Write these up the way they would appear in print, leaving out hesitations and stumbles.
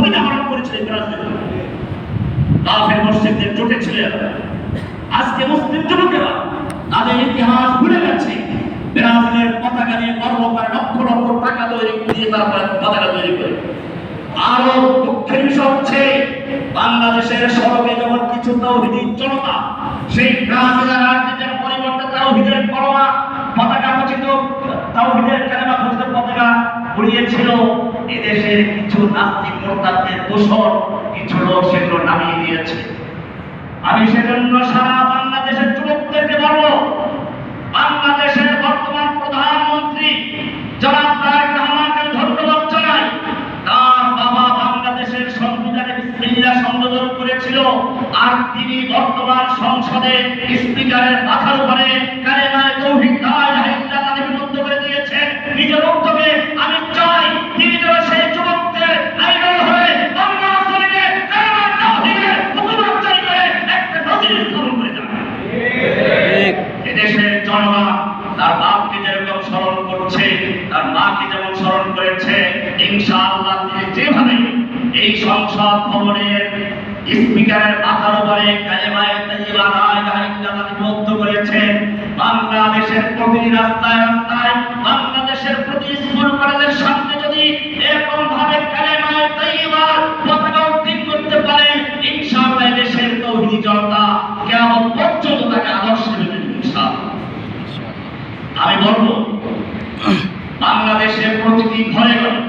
শহীদ আহরণ করেছিলেন ব্রাজিল। কাফের মুশরিকদের জোটে ছিলেন। আজকে মুসলিম যুবকেরা তাদের ইতিহাস ভুলে গেছে। ব্রাজিলের পতাকা নিয়ে গর্ব করে লক্ষ লক্ষ টাকা তৈরি দিয়ে তারা পতাকা তৈরি করে। আরো দুঃখের বিষয় হচ্ছে বাংলাদেশের সড়কে যখন কিছু তাওহীদি জনতা সেই ব্রাজিলের রাজনীতির পরিবর্তে তাওহীদের কলমা পতাকা খচিত তাওহীদের কালেমা খচিত পতাকা উড়িয়েছিল, এদেশের কিছু নাস্তিক মুরতাদদের দোষর কিছু লোক সেগুলো নামিয়ে দিয়েছে। আমি সেজন্য সারা বাংলাদেশের যুবকদেরকে বলবো, বাংলাদেশের বর্তমান প্রধানমন্ত্রী জনাব তারেক রহমানকে ধন্যবাদ জানাই। তার বাবা বাংলাদেশের সংবিধানে বিসমিল্লাহ সংযোজন করেছিল, আর তিনি বর্তমান সংসদে স্পিকারের মাথার উপরে কালেমায়ে তাওহীদ লা ইলাহা ইল্লাল্লাহ লিপিবদ্ধ করে দিয়েছেন নিজের উদ্যোগে। আমি চাই তিনি যেন সেই যুবকদের আইডল হয়ে বাংলা জমিনে কালেমায়ে তাওহীদের হুকুমত জারি করে একটা নজির স্থাপন করে যান। এদেশের জনগণ তার বাপকে যেরকম স্মরণ করছে, তার মাকে যেমন স্মরণ করেছে, ইনশাআল্লাহ তিনি যেভাবে এই সংসদ ভবনের স্পিকারের মাথার উপরে কালেমায়ে তাইয়্যিবা লা ইলাহা ইল্লাল্লাহ লিপিবদ্ধ করেছেন, বাংলাদেশের প্রতি রাস্তায় রাস্তায়, বাংলাদেশের প্রতি স্কুল কলেজের সামনে যদি এরকম ভাবে কালেমায়ে তাইয়্যিবার পতাকা উত্তোলন করতে পারেন, ইনশাআল্লাহ দেশের তাওহীদি জনতা কিয়ামত পর্যন্ত তাকে আদর্শ নেবেন ইনশাআল্লাহ। আমি বলবো, বাংলাদেশের প্রতিটি ঘরে ঘরে,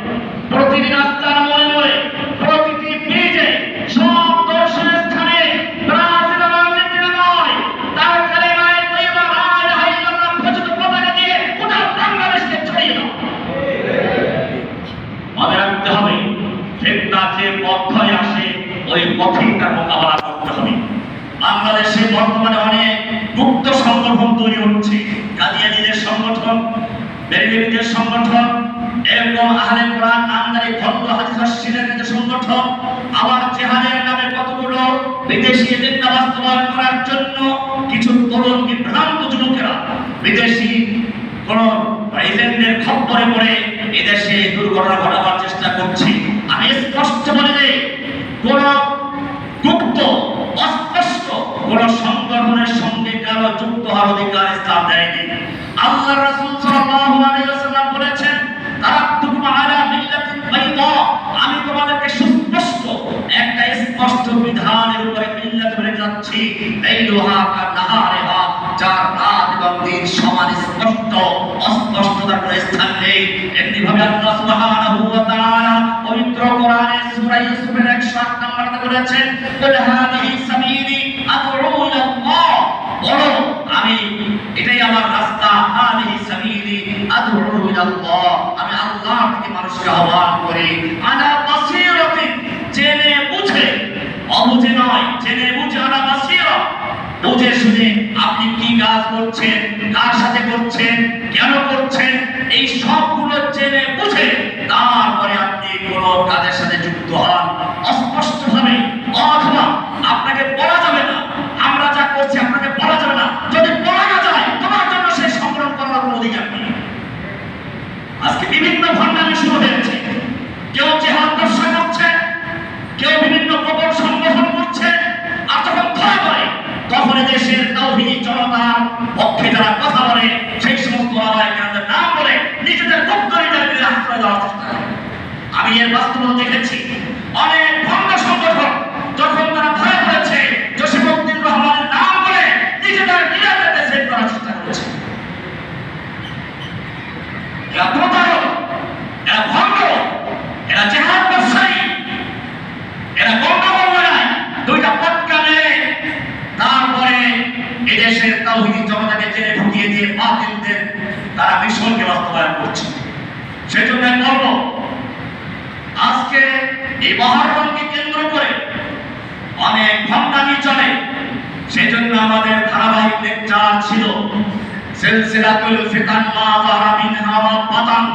প্রতিটি রাস্তার মোড়ে মোড়ে, প্রতিটি ব্রিজে, সব দর্শনীয় স্থানে ব্রাজিল রাজনীতির নয়, তার কালেমায়ে তাইয়্যিবা লা ইলাহা ইল্লাল্লাহ খচিত পতাকা দিয়ে গোটা বাংলাদেশকে ছড়িয়ে দাও। মনে রাখতে হবে, ফিতনা যে পথ ধরে আসে ওই পথেই তার মোকাবেলা করতে হবে। বাংলাদেশে বর্তমানে অনেক গুপ্ত সংগঠন তৈরি হচ্ছে, কাদিয়ানীদের সংগঠন, বেরেলভীদের সংগঠন, এরকম আহলে কোরআন নামধারী ভণ্ড হাদিস শিরকের সংগঠন, আবার জিহাদের নামে কতগুলো বিদেশি এজেন্ডা বাস্তবায়ন করার জন্য কিছু তরুণ বিভ্রান্ত যুবকেরা বিদেশি কোন এজেন্টের খপ্পরে পড়ে এদেশে দুর্ঘটনা ঘটাবার চেষ্টা করছে। আমি স্পষ্ট বলে দেই, কোন গুপ্ত অস্পষ্ট কোন সংগঠনের সঙ্গে কারো যুক্ত হওয়ার অধিকার ইসলাম দেয়নি। আল্লাহর রাসূল সাল্লাল্লাহু আলাইহি ওয়াসাল্লাম বলেছেন, তারাক্তুকুম আলা মিল্লাতিন বাইদা, আমি তোমাদেরকে সুস্পষ্ট একটা স্পষ্ট বিধানের উপরে মিল্লাত বলে যাচ্ছি, লাইলুহা কানাহারিহা, যার রাত এবং দিন সমান স্পষ্ট, অস্পষ্টতার কোনো স্থান নেই। এমনি ভাবে আল্লাহ সুবহানাহু ওয়া তাআলা পবিত্র কোরআনে সূরা ইউসুফের 108 নম্বরে বলেছেন, কুল হাদিহি সাবিলি আদউ ইলাল্লাহ, বলো আমি এটাই আমার রাস্তা, হাদিহি সাবিলি আদউ ইলাল্লাহ, আমি আল্লাহর দিকে মানুষকে আহ্বান করি, আলা বাসীরাতিন, জেনে বুঝে, অবুঝে নয়, জেনে বুঝে, আলা বাসীরা, বুঝে শুনে আপনি কি কাজ করছেন, কার সাথে করছেন, কেন করছেন, এই সবগুলো জেনে বুঝে তারপরে আপনি কোন কাজের সাথে যুক্ত হন। অস্পষ্টভাবে অথবা আপনাকে বলা যাবে না, আমরা যা করছি আপনাকে বলা যাবে না, যদি বলা না যায় তোমার জন্য সেই সংগ্রাম করার কোনো অধিকার নেই। আজকে বিভিন্ন ভণ্ডামি শুরু হয়েছে, কেউ জিহাদ দর্শা করছে, কেউ বিভিন্ন গোপন সংগঠন করছে, আর যখন ধরা পড়ে তখন দেশের তাওহীদি জনতার পক্ষে যারা কথা বলে সেই সমস্ত আলেমদের নাম বলে নিজেদের গুপ্তরিতাকে আশ্রয় দেওয়ার চেষ্টা করে। আমি এর বাস্তবতা দেখেছি, অনেক ভণ্ড সংগঠন যখন তারা ধরা পড়েছে জসিমউদ্দিন রহমানের নাম বলে নিজেদের নিরাপত্তা সেট করার চেষ্টা করেছে। এরা প্রতারক, এরা ভণ্ড, এরা জিহাদ ব্যবসায়ী, এরা গন্ডগোল বেড়ায়, দুইটা পটকা মেরে তারপরে এদেশের তাওহীদি জনতাকে জেলে ঢুকিয়ে দিয়ে বাতিলদের তারা মিশনকে বাস্তবায়ন করছে। সেজন্য বলবো, আজকে এই মহরমকে কেন্দ্র করে অনেক ভণ্ডামি চলে, সেজন্য আমাদের ধারাবাহিক লেকচার ছিল সিলসিলাতুল ফিতান মা যাহরা মিনহা ওয়া বাতান।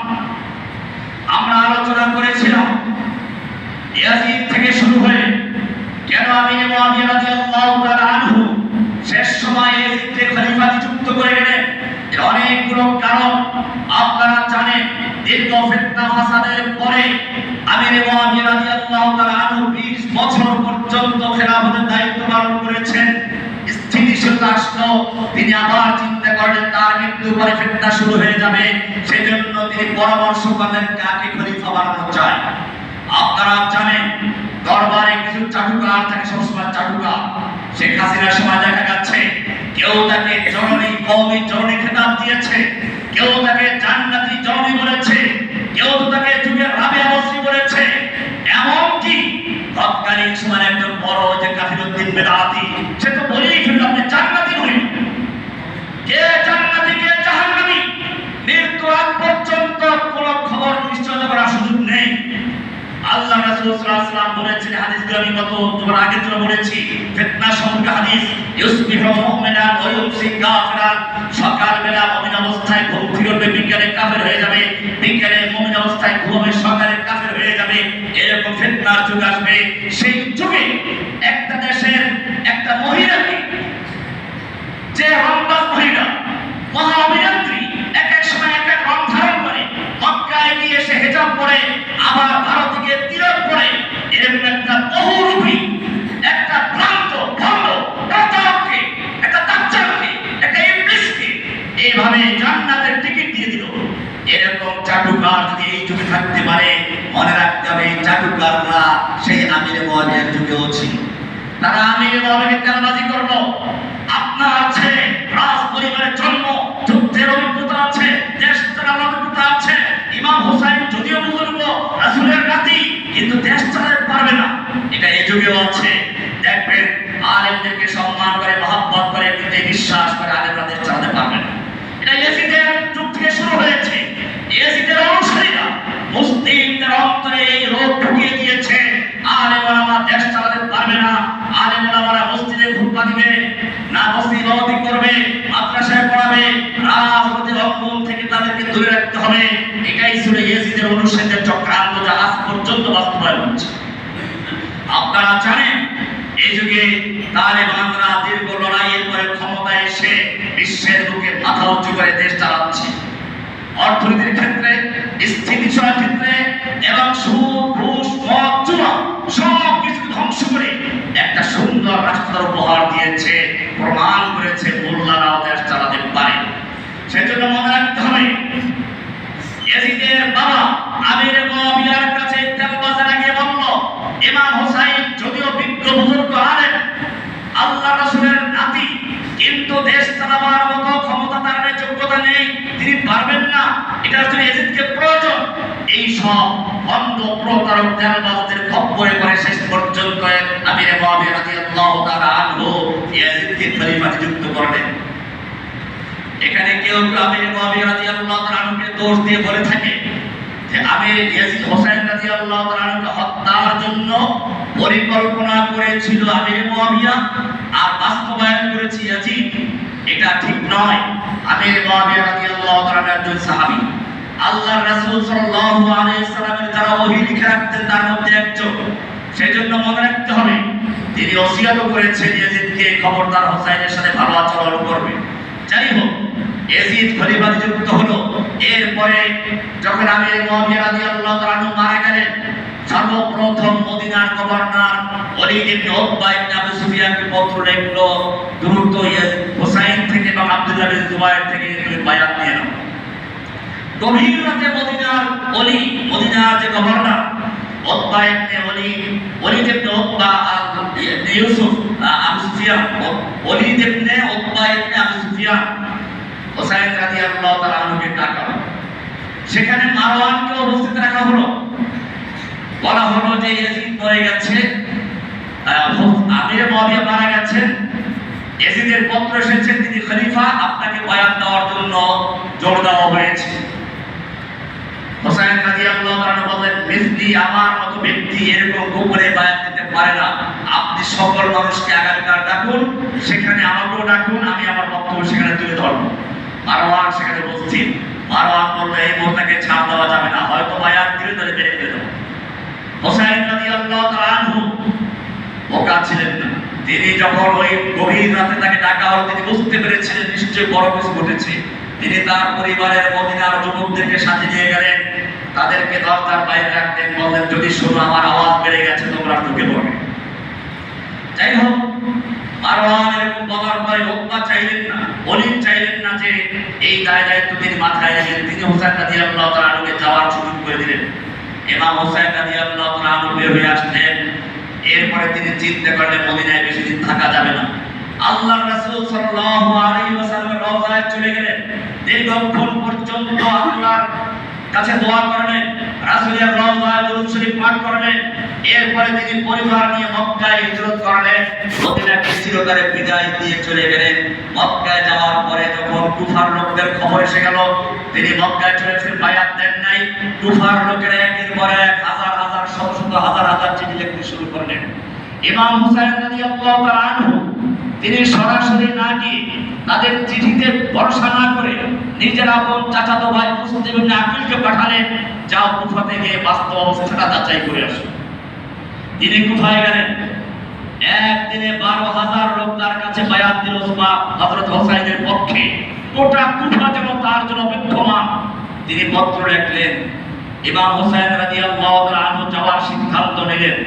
আমরা আলোচনা করেছিলাম ইয়াজিদ থেকে শুরু হয়ে কেন আমির মুআবিয়া রাদিয়াল্লাহু তাআলা আনহু শেষ সময়ে ইয়াজিদকে খলিফা নিযুক্ত করে গেলেন, এর অনেকগুলো কারণ আপনারা জানেন। দীর্ঘ দীর্ঘ ফিতনা ফাসাদের পরে আমির মুআবিয়া রাদিয়াল্লাহু তাআলা আনহু 20 বছর পর্যন্ত খেলাফতের দায়িত্ব পালন করেছেন। স্থিতিশীলতা আসলো, তিনি আবার চিন্তা করলেন তার মৃত্যুর পরে ফিতনা শুরু হয়ে যাবে, সেজন্য তিনি পরামর্শ করলেন কাকে খলিফা বানানো যায়। আপনারা জানেন দরবারে কিছু চাটুকার থাকে, সবসময় চাটুকার। শেখ হাসিনার সময় দেখা যাচ্ছে কেউ তাকে জননী, কওমি জননী খেতাব দিয়েছে, কেউ তাকে জান্নাতি জননী বলেছে, কেউ তো তাকে যুগের রাবিয়া বসরি বলেছে। এমনকি তৎকালীন সময় একজন বড় যে কাফিরউদ্দিন বেদাতি, সে তো বলেই ফেলল আপনি জান্নাতি নয়। কে জান্নাতি কে জাহান্নামী মৃত্যু আগ পর্যন্ত কোনো খবর নিশ্চয় করার সুযোগ নেই। আল্লাহ রাসূল সাল্লাল্লাহু আলাইহি ওয়াসাল্লাম বলেছেন, হাদিসগুলো আমি কত তোমার আগে তো বলেছি, ফিতনা সম্পর্কে হাদিস, ইউসবিহু মুমিনান ওয়া ইউমসি কাফিরান, সকাল বেলা মুমিন অবস্থায় ঘুম থেকে উঠবে, বিকেলে কাফের হয়ে যাবে, বিকেলে মুমিন অবস্থায় ঘুমাবে, সকালে কাফের হয়ে যাবে। এরকম ফিতনার যুগ আসবে। সেই যুগে একটা দেশের একটা মহিলাকে, যে রমজান মহিলা মহা অভিনেত্রী, এক এক সময় এক এক রং ধারণ করে, মক্কায় গিয়ে সে হিজাব পরে, আবার ভারতে গিয়ে তিলক পরে, এরকম একটা বহুরূপী, একটা ভ্রান্ত, ভণ্ড, প্রতারককে, একটা দাজ্জালকে, একটা ইবলিসকে এইভাবে জান্নাতের টিকিট দিয়ে দিল। এরকম চাটুকার যদি এই যুগে থাকতে পারে, মনে রাখতে হবে এই চাটুকাররা সেই আমির মুআবিয়ার যুগেও ছিল। তারা আমির মুআবিয়াকে তেলবাজি করলো। আপনার আছে রাজ পরিবারের জন্ম, যুদ্ধের অভিজ্ঞতা আছে, দেশ চালানোর অভিজ্ঞতা আছে। ইমাম হুসাইন যদিও বুজুর্গ, রাসূলের নাতি, কিন্তু দেশ চালাতে পারবে না, এটা এই যুগেও আছে। দেখবেন আলেমদেরকে সম্মান করে, মহব্বত করে, কিন্তু বিশ্বাস করে আলেমরা দেশ চালাতে পারবে না। এটা ইয়াজিদের যুগ থেকে শুরু হয়েছে। ইয়াজিদের অনুসারীরা মুসলিমদের অন্তরে এই রোগ ঢুকিয়ে দিয়েছে, আলেম ওলামা দেশ চালাতে পারবে না, আলেম ওলামারা মসজিদে খুতবা দিবে না, মসজিদ ইমামতি করবে, মাদ্রাসায় পড়াবে, রাজনৈতিক অঙ্গন থেকে তাদেরকে দূরে রাখতে হবে। এটাই ছিল ইয়াজিদের অনুসারীদের চক্রান্ত, যা আজ পর্যন্ত বাস্তবায়ন হচ্ছে। আপনারা জানেন এই যুগে তালেবানরা দীর্ঘ লড়াইয়ের পরে ক্ষমতায় এসে বিশ্বের বুকে মাথা উঁচু করে দেশ চালাচ্ছে। অর্থনীতির ক্ষেত্রে, স্থিতিশীলতার ক্ষেত্রে এবং সুদ, ঘুষ, মদ, জুয়া সব কিছু ধ্বংস করে একটা সুন্দর রাষ্ট্র উপহার দিয়েছে, প্রমাণ করেছে মোল্লারাও দেশ চালাতে পারে। সেজন্য মনে রাখতে হবে ইয়াজিদের বাবা আমির মুআবিয়ার কাছে তেলবাজারে গিয়ে বলল, ইমাম হুসাইন যদিও বিজ্ঞ বুজুর্গ আলেম, আল্লাহ রাসূলের নাতি, কিন্তু দেশ চালাবার মতো ক্ষমতা তার নেই, যোগ্যতা নেই, তিনি পারবেন না, এটার জন্য ইয়াজিদকে প্রয়োজন। এই সব অন্ধ প্রতারক তেলবাজদের খপ্পরে পড়ে শেষ পর্যন্ত আমির মুআবিয়া রাদিয়াল্লাহু তাআলা আনহু ইয়াজিদকে খলিফা নিযুক্ত করলেন। এখানে কেউ আমির মুআবিয়া রাদিয়াল্লাহু তাআলা আনহুকে দোষ দিয়ে বলে থাকে যে আমির ইয়াজিদ হোসেন রাদিয়াল্লাহু তাআলা আনহুকে হত্যার জন্য পরিকল্পনা করেছিল আমির মুআবিয়া আর বাস্তবায়ন করেছে ইয়াজিদ। এটা ঠিক নয়। আমির মুআবিয়া রাদিয়াল্লাহু তাআলা একজন সাহাবী, আল্লাহর রাসূল সাল্লাল্লাহু আলাইহি সাল্লামের যারা ওহী লিখে রাখতেন তার মধ্যে একজন। সেজন্য মনে রাখতে হবে তিনি ওসিয়ত করেছেন ইয়াজিদকে খবরদার হোসেনের সাথে ভালো আচরণ করবে। যাই হোক, ইয়াজিদ খলিফা নিযুক্ত হলো। এরপরে যখন আমির মুআবিয়া রাদিয়াল্লাহু তাআলা আনহু মারা গেলেন, সর্বপ্রথম মদিনার গভর্নর ওলীদ ইবনে উতবা ইবনে আবু সুফিয়ানকে পত্র লিখলো, দ্রুত হুসাইন থেকে এবং আব্দুল্লাহ বিন জুবায়ের থেকে তুমি বায়াত নিয়ে নাও। গভীর রাতে মদিনার যে গভর্নর উতবা ইবনে ওলীদ ইবনে উতবা ইবনে ইউসুফ আবু সুফিয়ান, ওলীদ ইবনে উতবা ইবনে আবু সুফিয়ান হুসাইন রাদিয়াল্লাহু তাআলা আনহুকে ডাকা। সেখানে মারওয়ানকে উপস্থিত রাখা হলো। বলা হলো যে ইয়াজিদ মরে গেছে, আমির মুআবিয়া মারা গেছেন, ইয়াজিদের পত্র এসেছে, তিনি খলিফা, আপনাকে বায়াত দেওয়ার জন্য জোর দেওয়া হয়েছে। হুসাইন রাদিয়াল্লাহু তাআলা বলেন, মিসলি আমার মতো ব্যক্তি এরকম গোপনে বায়াত দিতে পারে না, আপনি সকল মানুষকে আগামীকাল ডাকুন, সেখানে আমাকেও ডাকুন, আমি আমার বক্তব্য সেখানে তুলে ধরব। মারওয়ান সেখানে উপস্থিত। মারওয়ান বলল, এই মোতাকে ছাড় দেওয়া যাবে না, হয়তো বায়াত দিলে তাহলে বেড়ে ফেলে দেবো। হুসাইন রাদিয়াল্লাহু তাআলা আনহু বোকা ছিলেন না। তিনি যখন ওই গভীর রাতে তাকে ডাকা হলো, তিনি বুঝতে পেরেছিলেন নিশ্চয়ই বড় কিছু ঘটেছে। তিনি তার পরিবারের মদিনার যুবকদেরকে সাথে নিয়ে গেলেন, তাদেরকে দরজার বাইরে রাখতেন, বললেন যদি শোনো আমার আওয়াজ বেড়ে গেছে তোমরা ঢুকে পড়বে। যাই হোক, মারওয়ান এরকম বলার পরে উতবা চাইলেন না, ওলীদ চাইলেন না যে এই দায়িত্ব তিনি মাথায় নেবেন। তিনি হুসাইন রাদিয়াল্লাহু তাআলা আনহুকে যাওয়ার সুযোগ করে দিলেন। ইমাম হুসাইন রাদিয়াল্লাহু তাআলা আনহু বের হয়ে আসলেন। এরপরে তিনি চিন্তা করলেন মদিনায় বেশি দিন থাকা যাবে না। আল্লাহর রাসূল সাল্লাল্লাহু আলাইহি ওয়াসাল্লামের রওজায় চলে গেলেন। দীর্ঘক্ষণ পর্যন্ত আল্লাহর কাছে দোয়া করলেন, রাসূলের রওজায় দরুদ শরীফ পাঠ করলেন। এরপরে তিনি পরিবার নিয়ে মক্কায় হিজরত করলেন। মদিনাকে চিরতরে বিদায় দিয়ে চলে গেলেন। মক্কায় যাওয়ার পরে যখন কুফার লোকদের খবর এসে গেল তিনি মক্কায় চলে এসে বায়াত দেন নাই, কুফার লোকেরা একের পর এক হাজার হাজার শত শত হাজার হাজার চিঠি লিখতে শুরু করলেন। ইমাম হুসাইন রাদিয়াল্লাহু তাআলা আনহু তিনি সরাসরি না গিয়ে তাদের চিঠিতে ভরসা না করে নিজের আপন চাচাতো ভাই মুসলিম ইবনে আকিলকে পাঠালেন, যাও কুফাতে গিয়ে বাস্তব অবস্থাটা যাচাই করে আসো। তিনি কুফায় গেলেন। একদিনে 12,000 লোক তার কাছে বায়াত দিল হযরত হুসাইনের পক্ষে। গোটা কুফা যেন তার জন্য অপেক্ষমান। তিনি পত্র লিখলেন। ইমাম হুসাইন রাদিয়াল্লাহু তাআলা আনহু যাওয়ার সিদ্ধান্ত নিলেন।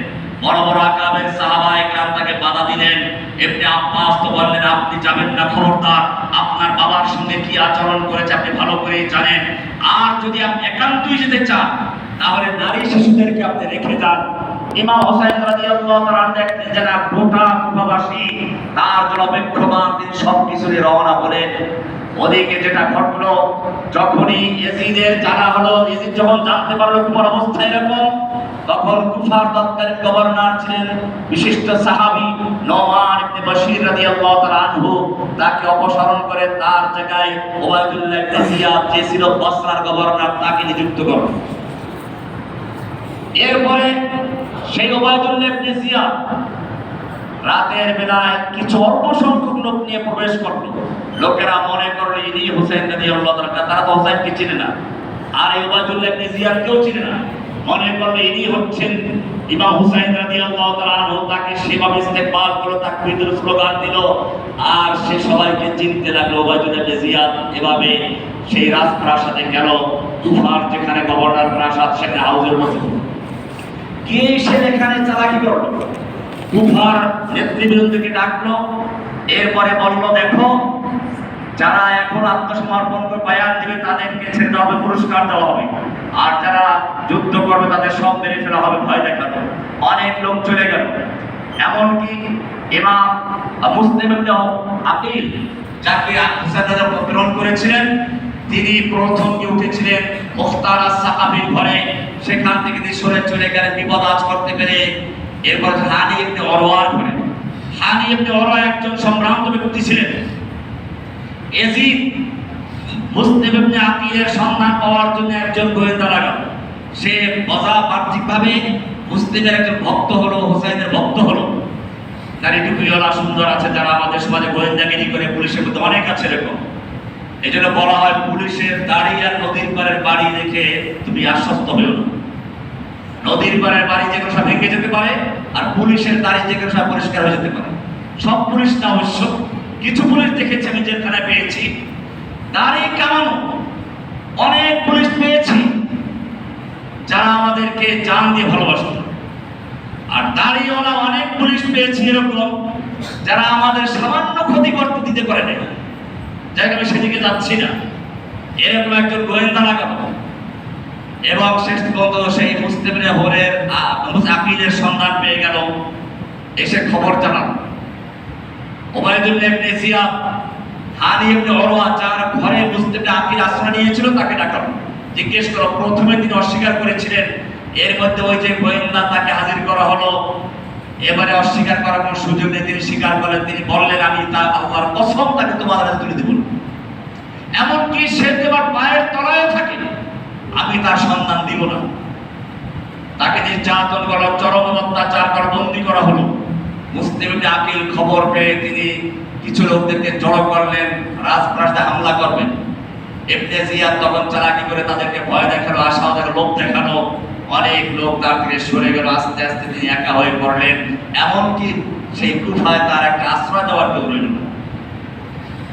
বড় বড় আকাবের সাহাবায়ে কেরাম তাকে বাধা দিলেন। ইবনে আব্বাস তো বললেন আপনি যাবেন না, খবরদার, আপনার বাবার সঙ্গে কি আচরণ করেছে আপনি ভালো করেই জানেন। আর যদি আপনি একান্তই যেতে চান তাহলে নারী শিশুদেরকে আপনি রেখে যান। ইমাম হুসাইন রাদিয়াল্লাহু তাআলা দেখলেন যে না, গোটা কুফাবাসী তার জন্য অপেক্ষমান। তিনি সবকিছু নিয়ে রওনা হলেন। ওদিকে যেটা ঘটলো, যখনই ইয়াজিদের জানা হলো, ইয়াজিদ যখন জানতে পারলো কুফার অবস্থা এরকম, তখন কুফার তৎকালীন গভর্নর ছিলেন বিশিষ্ট সাহাবী নোমান ইবনে বাশীর রাদিয়াল্লাহু তাআলা আনহু, তাকে অপসারণ করে তার জায়গায় উবাইদুল্লাহ ইবনে জিয়াদ যে ছিল বসরার গভর্নর তাকে নিযুক্ত করলেন। এরপরে সেই উবাইদুল্লাহ ইবনে জিয়াদ রাতের বেলায় কিছু অল্প সংখ্যক লোক নিয়ে প্রবেশ করলো। লোকেরা মনে করলো ইনি হুসাইন রাদিয়াল্লাহু তাআলা, তারা তো হুসাইনকে চিনে না, আর এই উবাইদুল্লাহ ইবনে জিয়াদ কেউ চিনে না। মনে করলো ইনি হচ্ছেন ইমাম হুসাইন রাদিয়াল্লাহু তাআলা আনহু। তাকে সেভাবে ইস্তেকবাল করলো, তাকবীরের স্লোগান দিল, আর সে সবাইকে চিনতে লাগলো। উবাইদুল্লাহ ইবনে জিয়াদ এভাবে সেই রাজপ্রাসাদে গেল। কুফার যেখানে গভর্নর প্রাসাদ সেখানে হাউজের মধ্যে গিয়ে সে এখানে চালাকি করলো। কুফার নেতৃবৃন্দকে ডাকলো। এরপরে বলল দেখো, যারা এখন আত্মসমর্পণ করে বায়াত দিবে তাদেরকে ছেড়ে দেওয়া হবে, পুরস্কার দেওয়া হবে, আর যারা যুদ্ধ করবে তাদের সব মেরে ফেলা হবে, ভয় দেখানো। অনেক লোক চলে গেল। এমনকি ইমাম মুসলিম ইবনে আকিল যাকে হুসাইন রাদিয়াল্লাহু প্রেরণ করেছিলেন, তিনি প্রথম উঠেছিলেন মুখতার আস-সাকাফির ঘরে। সেখান থেকে তিনি সরে চলে গেলেন বিপদ আজ করতে পেরে। এরপর হানি ইবনে ওরওয়ার ঘরে। হানি ইবনে ওরওয়া একজন সম্ভ্রান্ত ব্যক্তি ছিলেন। ইয়াজিদ মুসলিম ইবনে আকিলের সন্ধান পাওয়ার জন্য একজন গোয়েন্দা লাগাল। সে বাহ্যিকভাবে মুসলিমের একজন ভক্ত হলো, হুসাইনের ভক্ত হলো। তার একটু প্রিয়লা সুন্দর আছে যারা আমাদের সমাজে গোয়েন্দাগিরি করে, পুলিশের মধ্যে অনেক আছে এরকম। এই জন্য বলা হয় পুলিশের দাড়ি আর নদীর পাড়ের বাড়ি দেখে তুমি আশ্বস্ত হইও না। নদীর পাড়ের বাড়ি যে কোনো সব ভেঙে যেতে পারে, আর পুলিশের দাড়ি যে কোনো সব পরিষ্কার হয়ে যেতে পারে। সব পুলিশ না অবশ্য, কিছু পুলিশ দেখেছি আমি জেলখানায় পেয়েছি দাড়ি কামানো। অনেক পুলিশ পেয়েছি যারা আমাদেরকে জান দিয়ে ভালোবাসত, আর দাড়িওয়ালা অনেক পুলিশ পেয়েছি এরকম যারা আমাদের সামান্য ক্ষতি করতে দিতে পারে না। যাই আমি সেদিকে যাচ্ছি না। এরকম একজন গোয়েন্দা লাগাবো এবং শেষ পর্যন্ত সেই মুসলিমের হরের আকিলের সন্ধান পেয়ে গেল। এসে খবর জানাল উবাইদুল্লাহ ইবনে জিয়াদ হানি ইবনে ওরওয়া যার ঘরে মুসলিম আকিল আশ্রয় নিয়েছিল তাকে ডাকল। জিজ্ঞেস করো, প্রথমে তিনি অস্বীকার করেছিলেন, এর মধ্যে ওই যে গোয়েন্দা তাকে হাজির করা হলো। এবারে অস্বীকার করার কোনো সুযোগ নেই, তিনি স্বীকার করলেন। তিনি বললেন আমি তা আল্লাহর কসম তাকে তোমাদের হাতে তুলে দেব, এমনকি সে তোমার পায়ের তলায় থাকে আমি তার সন্ধান দিব না। তাকে নির্যাতন করা, চরম অত্যাচার করা, বন্দী করা হলো। মুসলিম ইবনে আকিল খবর পেয়ে তিনি কিছু লোকদেরকে জড়ো করলেন, রাজপ্রাসাদে হামলা করবেন। ইবনে জিয়াদ তখন চালাকি করে তাদেরকে ভয় দেখানো, আশা ওদের লোক দেখানো। অনেক লোক তার থেকে সরে গেল। আস্তে আস্তে তিনি একা হয়ে পড়লেন। এমনকি সেই কুফায় তার একটা আশ্রয় দেওয়ার কেউ রইল না।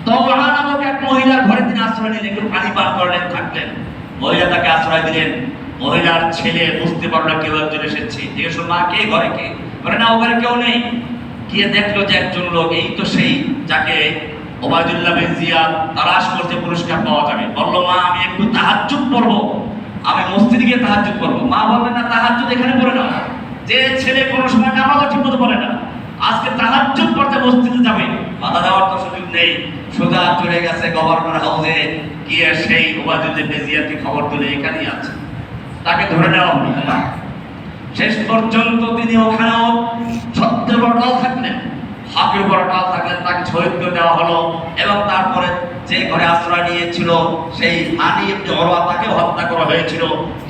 তওয়া নামক এক মহিলার ঘরে তিনি আশ্রয় নিলেন, একটু পানি পান করলেন, থাকলেন। মহিলা তাকে আশ্রয় দিলেন। মহিলার ছেলে বুঝতে পারলো কেউ একজন এসেছে, জিজ্ঞেস করলো, মা কে ঘরে কে? বলে না, ও ঘরে কেউ নেই। গিয়ে দেখলো যে একজন লোক, এই তো সেই যাকে ওবায়দুল্লাহ বিন জিয়াদ তালাশ করতে পুরস্কার পাওয়া যাবে। বললো, মা আমি একটু তাহাজ্জুদ পড়বো, আমি মসজিদে গিয়ে তাহাজ্জুদ পড়বো। মা বললেন না, তাহাজ্জুদ এখানে পড়ে না। যে ছেলে কোনো সময় নামাজও ঠিক মতো পড়ে না, আজকে তাহাজ্জুদ পড়তে মসজিদে যাবে, বাধা দেওয়ার তো সুযোগ নেই। সোজা চলে গেছে গভর্নর হাউসে, গিয়ে সেই ওবায়দুল্লাহ বিন জিয়াদকে খবর দিলে এখানেই আছে, তাকে ধরে নেওয়া হলো। শেষ পর্যন্ত তিনি ওখানেও সত্যের উপর অটল থাকলেন, হকের উপর অটল থাকলেন, তাকে শহীদ করে দেওয়া হলো। এবং তারপরে যে ঘরে আশ্রয় নিয়েছিল সেই হানি ইবনে উরওয়া, তাকে হত্যা করা হয়েছিল।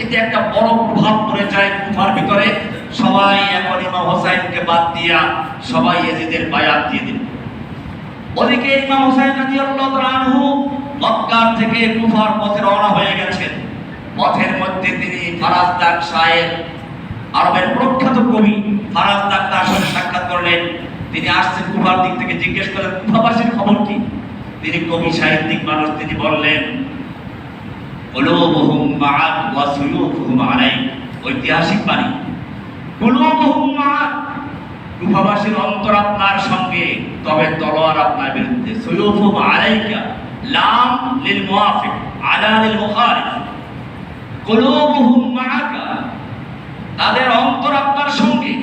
এতে একটা বড় প্রভাব পড়ে যায় কুফার ভিতরে। সবাই এখন ইমাম হোসাইনকে বাদ দিয়া সবাই ইয়াজিদের বায়াত দিয়ে দিল। ওদিকে ইমাম হোসাইন রাদিয়াল্লাহু তাআলা আনহু মক্কা থেকে কুফার পথে রওনা হয়ে গেছেন। পথের মধ্যে তিনি ফারাজদাক শায়ের, আরবের প্রখ্যাত কবি ফারাজদাক তার সাথে সাক্ষাৎ করলেন। তিনি আসছেন কুফার দিক থেকে, জিজ্ঞেস করলেন কুফাবাসীর খবর কি? তিনি কবি সাহিত্যিক মানুষ, তিনি বললেন, কুলুবুহুম মা'আক ওয়া সুয়ুফুহুম আলাইক। ঐতিহাসিক বাণী, কুলুবুহুম মা'আক, কুফাবাসীর অন্তর আপনার সঙ্গে, তবে তলোয়ার আপনার বিরুদ্ধে। সুয়ুফুহুম আলাইকা, লাম লিল মুওয়াফিক, আলা লিল মুখালিফ। কুলুবুহুম মা'আকা, তাদের অন্তর আপনার সঙ্গে,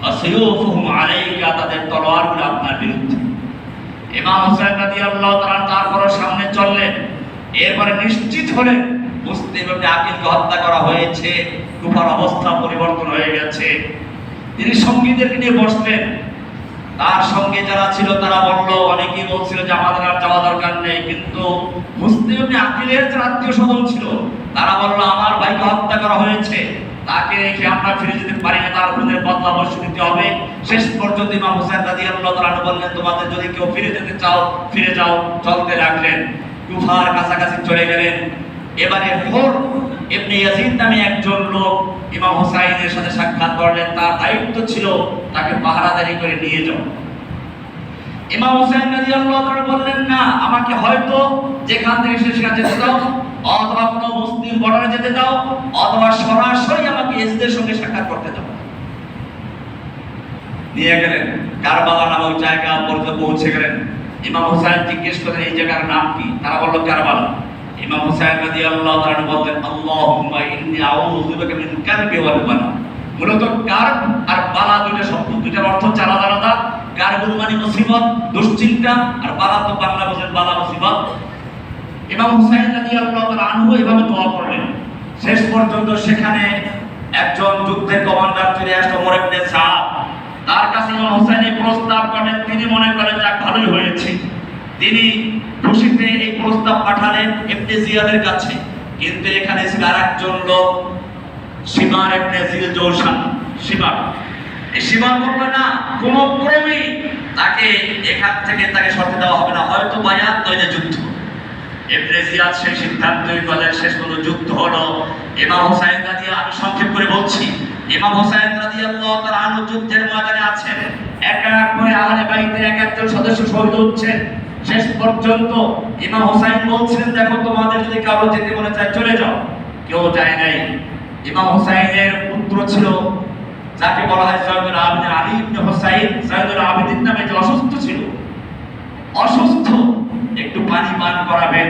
আসিয়ুফুহুম আলাইকা, তাদের তলোয়ারগুলো আপনার বিরুদ্ধে। ইমাম হোসেন রাদিয়াল্লাহু তাআলা তারপরে সামনে চললেন। এরপরে নিশ্চিত হলেন মুসলিম ইবনে আকিলকে হত্যা করা হয়েছে, কুফার অবস্থা পরিবর্তন হয়ে গেছে। তিনি সঙ্গীদেরকে নিয়ে বসলেন। তার সঙ্গে যারা ছিল তারা বলল, অনেকেই বলছিল যে আমাদের আর যাওয়া দরকার নেই, কিন্তু মুসলিম ইবনে আকিলের যারা আত্মীয় স্বজন ছিল তারা বলল, আমার ভাইকে হত্যা করা হয়েছে, তাকে রেখে আমরা ফিরে যেতে পারি না, তার উপরে বদলা অবশ্যই নিতে হবে। শেষ পর্যন্ত ইমাম হোসেন রাদিয়াল্লাহু তাআলা বললেন, তোমাদের যদি কেউ ফিরে যেতে চাও ফিরে যাও। চলতে লাগলেন, কুফার কাছাকাছি চলে গেলেন। এবারে হুর ইবনে ইয়াজিদ নামে একজন লোক ইমাম হোসাইনের সাথে সাক্ষাৎ করলেন। তার দায়িত্ব ছিল তাকে পাহারাদারি করে নিয়ে যাওয়া। ইমাম হোসেন রাদিয়াল্লাহু তাআলা বললেন, না, আমাকে হয়তো যেখান থেকে সেখানে যেতে দাও, অথবা কোনো মুসলিম বর্ডারে যেতে দাও, অথবা সরাসরি আমাকে ইয়াজিদের সঙ্গে সাক্ষাৎ করতে দাও। নিয়ে গেলেন, কারবালা নামক জায়গা পর্যন্ত পৌঁছে গেলেন। ইমাম হোসেন জিজ্ঞেস করলেন, এই জায়গার নাম কি? তারা বলল কারবালা। ইমাম হোসেন রাদিয়াল্লাহু তাআলা বললেন, আল্লাহুম্মা ইন্নী আউযু বিকা মিন কারবি ওয়াল বালা। মূলত কারব আর বালা দুইটা শব্দ, দুইটার অর্থ আলাদা আলাদা। কারবুল মানে মুসিবত, দুশ্চিন্তা, আর বালা তো বাংলা বোঝেন বালা মুসিবত। ইমাম হুসাইন রাদিয়াল্লাহু তাআলা আনহু এভাবে দোয়া করলেন। শেষ পর্যন্ত সেখানে একজন যুদ্ধের কমান্ডার চলে আসলো, ওমর ইবনে সাদ। তার কাছে ইমাম হুসাইন এই প্রস্তাব করেন। তিনি মনে করেন যাক ভালোই হয়েছে। তিনি খুশিতে এই প্রস্তাব পাঠালেন ইবনে জিয়াদের কাছে। কিন্তু এখানে ছিল আরেকজন লোক, শিমার ইবনে জিল জৌশান। শিমার বলল, না, কোন ক্রমে তাকে এখান থেকে তাকে সরতে দেওয়া হবে না, হয়তো বায়াত নইলে যুদ্ধ। ইবনে জিয়াদ সেই সিদ্ধান্তই করলেন। শেষ পর্যন্ত যুদ্ধ হলো। ইমাম হোসাইন রাদিয়াল্লাহু, আমি সংক্ষেপ করে বলছি, ইমাম হোসাইন রাদিয়াল্লাহু তাআলা আনহু যুদ্ধের ময়দানে আছেন। এক এক করে আহলে বাইতের এক একজন সদস্য শহীদ হচ্ছেন। শেষ পর্যন্ত ইমাম হোসাইন বলছিলেন, দেখো তোমাদের যদি কারো যেতে মনে চায় চলে যাও। কেউ যায় নাই। ইমাম হোসাইনের পুত্র ছিল যাকে বলা হয় জয়নুল আবেদিন, আলী ইবনে হোসাইন জয়নুল আবেদিন নামে, যে অসুস্থ ছিল। অসুস্থ, একটু পানি পান করাবেন,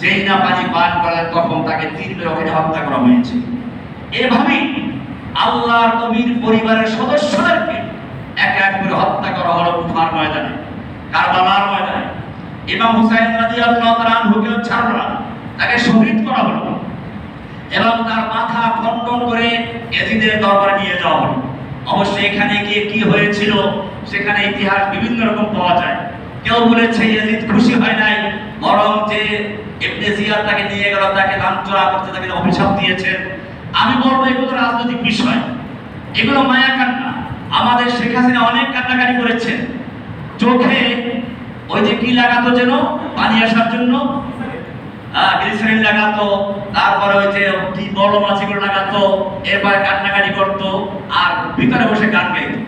যেই না পানি পান করালেন তখন তাকে তীর মেরে হত্যা করা হয়েছে। এভাবেই আল্লাহর নবীর পরিবারের সদস্যদেরকে এক এক করে হত্যা করা হলো কুফার ময়দানে, কারবালার ময়দানে। ইমাম হুসাইন রাদিয়াল্লাহু তাআলা আনহুকে ছাড়লো না, তাকে শহীদ করা হলো এবং তার মাথা খণ্ডন করে ইয়াজিদের দরবারে নিয়ে যাওয়া হলো। অবশ্যই এখানে গিয়ে কি হয়েছিল সেখানে ইতিহাস বিভিন্ন রকম পাওয়া যায়। কেউ বলেছে ইয়াজিদ খুশি হয় নাই, বরং যে ইবনে জিয়াদ তাকে নিয়ে গেল, তাকে লাঞ্ছনা করতে, তাকে অভিশাপ দিয়েছেন। আমি বলবো এগুলো রাজনৈতিক বিষয়, এগুলো মায়া কান্না। আমাদের শেখ হাসিনা অনেক কান্নাকাটি করেছেন, চোখে ওই যে কি লাগাতো যেন পানি আসার জন্য, গ্লিসারিন লাগাতো, তারপরে ওই যে কি বড় মাছিগুলো লাগাতো, এরপরে কান্নাকাটি করতো আর ভিতরে বসে গান গাইতো।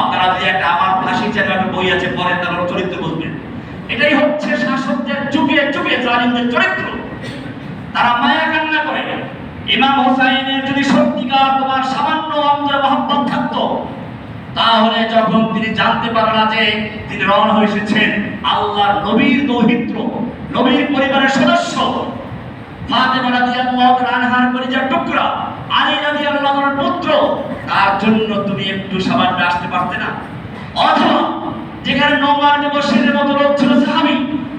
আপনারা যদি একটা আমার ফাঁসি চ্যানেলের বই আছে, পরে তার চরিত্র বুঝবেন। এটাই হচ্ছে শাসকদের যুগে যুগে জালিমদের চরিত্র। তারা মায়া কান্না করে, ইমাম হুসাইনের যদি সত্যিকার তোমার সামান্য অন্তরে মহব্বত থাকতো, তাহলে যখন তিনি জানতে পারেন না যে তিনি রওনা হয়ে এসেছেন আল্লাহর নবীর দৌহিত্র, নবীর পরিবারের সদস্য ফাতেমা রাদিয়াল্লাহু তাআলা আনহার কলিজার টুকরা আলী রাদিয়াল্লাহু তাআলার পুত্র, তার জন্য তুমি একটু সামান্য আসতে পারতে না? অথবা যেখানে নোমান ইবনে বশিরের মতো লোক ছিল সাহাবী,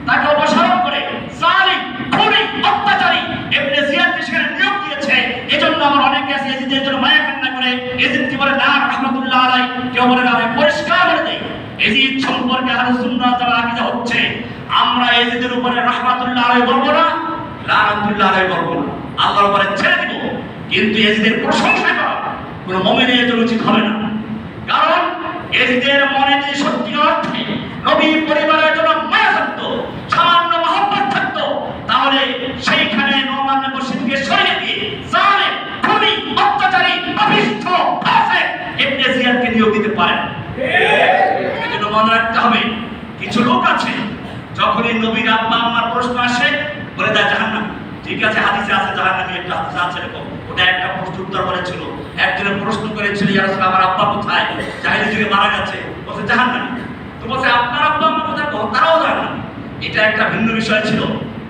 তাকে অপসারণ করে জালিম, খুনি, অত্যাচারী ইবনে জিয়াদকে সেখানে নিয়োগ দিয়েছে। এজন্য আমার অনেকে আছে এজিদের জন্য মায়া কান্না করে এজিদ কি বলে না রাহমাতুল্লাহ আলাইহি, কেউ বলে না, আমি পরিষ্কার করে দেই এজিদ সম্পর্কে আহলে সুন্নাহ ওয়াল জামাত আকীদা হচ্ছে আমরা এজিদের উপরে রাহমাতুল্লাহ আলাইহি বলবো না, লানাতুল্লাহ আলাইহি বলবো না, আল্লাহর উপরে ছেড়ে দিব। কিন্তু এজিদের প্রশংসা করা কোনো মুমিনের জন্য উচিত হবে না। কারণ এজিদের মনে যে সত্যিকার অর্থে নবীর পরিবারের জন্য মায়া থাকতো, সামান্য মহব্বত থাকতো, তাহলে সেইখানে নোমান ইবনে বশিরকে সরিয়ে দিয়ে জালিম, খুনি, অত্যাচারী, পাপিষ্ঠ, ফাসিক ইবনে জিয়াদকে নিয়োগ দিতে পারেন। এজন্য মনে রাখতে হবে, কিছু লোক আছে যখনই নবীর আব্বা আম্মার প্রশ্ন আসে বলে দেয় জাহান্নাম। ঠিক আছে, হাদিসে আছে জাহান্নামী, একটা হাদিস আছে এরকম। ওটা একটা প্রশ্ন উত্তর বলেছিল, একজনে প্রশ্ন করেছিল ইয়া রাসূলুল্লাহ আমার আব্বা কোথায়, জাহেলি যুগে মারা গেছে, বলছে জাহান্নামী। তো বলছে আপনার আব্বা আম্মা কোথায়, তারাও জাহান্নামী। এটা একটা ভিন্ন বিষয় ছিল।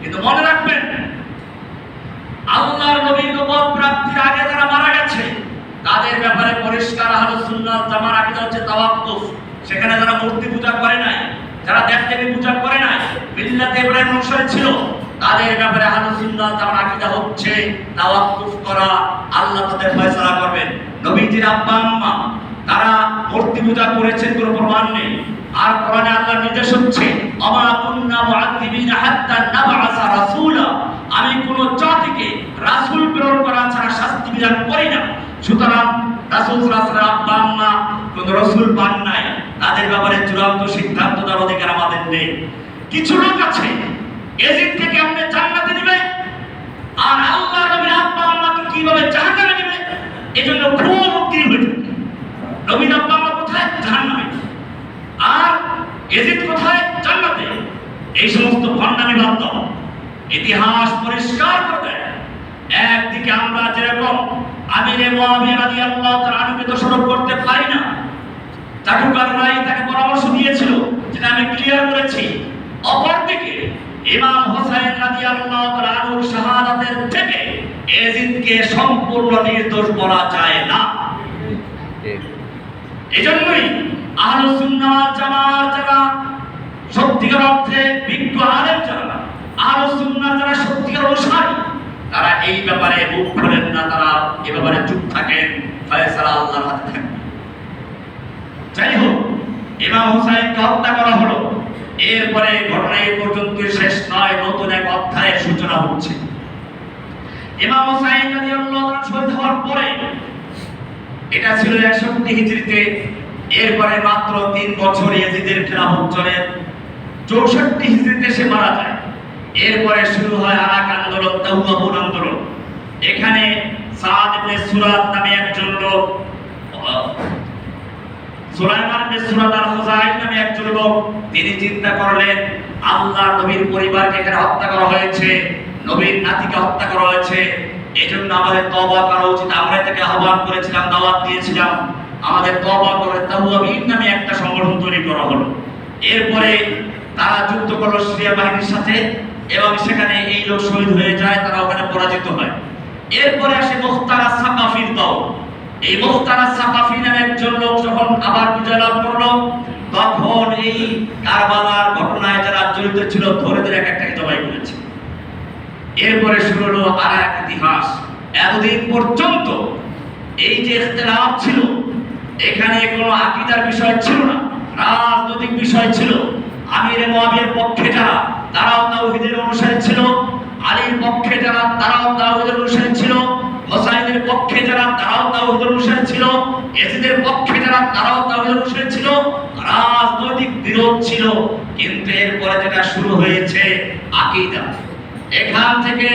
কিন্তু মনে রাখবেন, আল্লাহর নবী নবুয়ত প্রাপ্তির আগে যারা মারা গেছে তাদের ব্যাপারে পরিষ্কার আহলে সুন্নাহ ওয়াল জামাত আকীদা হচ্ছে তাওয়াক্কুফ। সেখানে যারা মূর্তি পূজা করে নাই, যারা দেব-দেবী পূজা করে নাই, মিল্লাতে ইব্রাহিম অনুসারী ছিল, তাদের ব্যাপারে আহলে সুন্নাহ ওয়াল জামাত আকীদা হচ্ছে তাওয়াক্কুফ করা। আল্লাহ তাদের ফয়সালা করবেন। নবীজির আব্বা আম্মা তারা মূর্তি পূজা করেছেন, কোনো প্রমাণ নেই। আর কোরআনে আল্লাহর নির্দেশ হচ্ছে আমা কুন্না মুআযিবিনা হাত্তা নাবআসা রাসূলা, আমি কোন জাতিকে রাসূল প্রেরণ করা ছাড়া শাস্তি বিধান করি না। সুতরাং রাসূল সাল্লাল্লাহু আলাইহি ওয়াসাল্লাম আব্বা আম্মা কোন রাসূল পান নাই, তাদের ব্যাপারে চূড়ান্ত সিদ্ধান্ত দেওয়ার অধিকার আমাদের নেই। কিছু লোক আছে এজিদকে কেমনে জান্নাতে দিবে আর আল্লাহর নবীর আব্বা আম্মাকে কিভাবে জাহান্নামে দিবে, এজন্য খুব উদ্গ্রীব হয়ে থাকে। নবীর আব্বা আম্মা কোথায়? জাহান্নামে। আর এজিদ কোথায়? জান্নাতে। এই সমস্ত ভণ্ডামি বাদ দাও। ইতিহাস পরিষ্কার করে দেয়, একদিকে আমরা যেরকম আমিরে মুআবিয়া রাদিয়াল্লাহু তাআলা আনহুকে দোষারোপ করতে পারি না, চাটুকার রায় তাকে পরামর্শ দিয়েছিল, যেটা আমি ক্লিয়ার করেছি। অপরদিকে ইমাম হোসেন রাদিয়াল্লাহু তাআলা আনহুর শাহাদাতের থেকে এজিদকে সম্পূর্ণ নির্দোষ বলা যায় না। এজন্যই আহলে সুন্নাহ ওয়াল জামাত যারা সত্যিকার অর্থে বিজ্ঞ আলেম, যারা আহলে সুন্নাহ যারা সত্যিকার অনুসারী, তারা এই ব্যাপারে মুখ খোলেন না, তারা এই ব্যাপারে চুপ থাকেন, ফয়সালা আল্লাহর হাতে থাকে। যাই হোক, ইমাম হুসাইনকে হত্যা করা হলো। এরপরে ঘটনা এই পর্যন্ত শেষ নয়, নতুন এক অধ্যায়ের সূচনা হচ্ছে। ইমাম হুসাইন রাদিয়াল্লাহু তাআলা শহীদ হওয়ার পরে, এটা ছিল 61 হিজরিতে, এরপরে মাত্র 3 বছর ইয়াজিদের খেলাফত চলে। 64 হিজরিতে সে মারা যায়। এরপরে শুরু হয় আরাক আন্দোলন, তাওবাবুল আন্দোলন। এখানে সাদ ইবনে সুরাত নামে একজন লোক, সুলাইমান ইবনে সুরাত আল-খুজাই নামে একজন লোক, তিনি চিন্তা করলেন আল্লাহর নবীর পরিবারকে এখানে হত্যা করা হয়েছে, নবীর নাতিকে হত্যা করা হয়েছে, এজন্য আমাদের তওবা করা উচিত। আমরা এটাকে আহ্বান করেছিলাম, দাওয়াত দিয়েছিলাম, আমাদের তওবা করে তাওয়াবিন নামে একটা সংগঠন তৈরি করা হলো। এরপরে তারা যুদ্ধ করলো সিরিয়া বাহিনীর সাথে এবং সেখানে এই লোক শহীদ হয়ে যায়, তারা ওখানে পরাজিত হয়। এরপরে আসে মুখতার আস-সাকাফির দল। এই মুখতার আস-সাকাফি নামে একজন লোক যখন আবার বিজয় লাভ করলো, তখন এই কারবালার ঘটনায় যারা জড়িত ছিল ধরে ধরে এক একটাকে জবাই করেছে। এরপরে শুরু হলো আর এক ইতিহাস। এতদিন পর্যন্ত এই যে ইখতিলাফ ছিল, এখানে কোনো আকীদার বিষয় ছিল না, রাজনৈতিক বিষয় ছিল। আমিরে মুআবিয়ার পক্ষে যারা, তারাও তাওহীদের অনুসারী ছিল, আলীর পক্ষে যারা, তারাও তাওহীদের অনুসারী ছিল, হোসাইনের পক্ষে যারা, তারাও তাওহীদের অনুসারী ছিল, ইয়াজিদের পক্ষে যারা, তারাও তাওহীদের অনুসারী ছিল। রাজনৈতিক বিরোধ ছিল, কিন্তু এরপরে যেটা শুরু হয়েছে আকীদা। এখান থেকে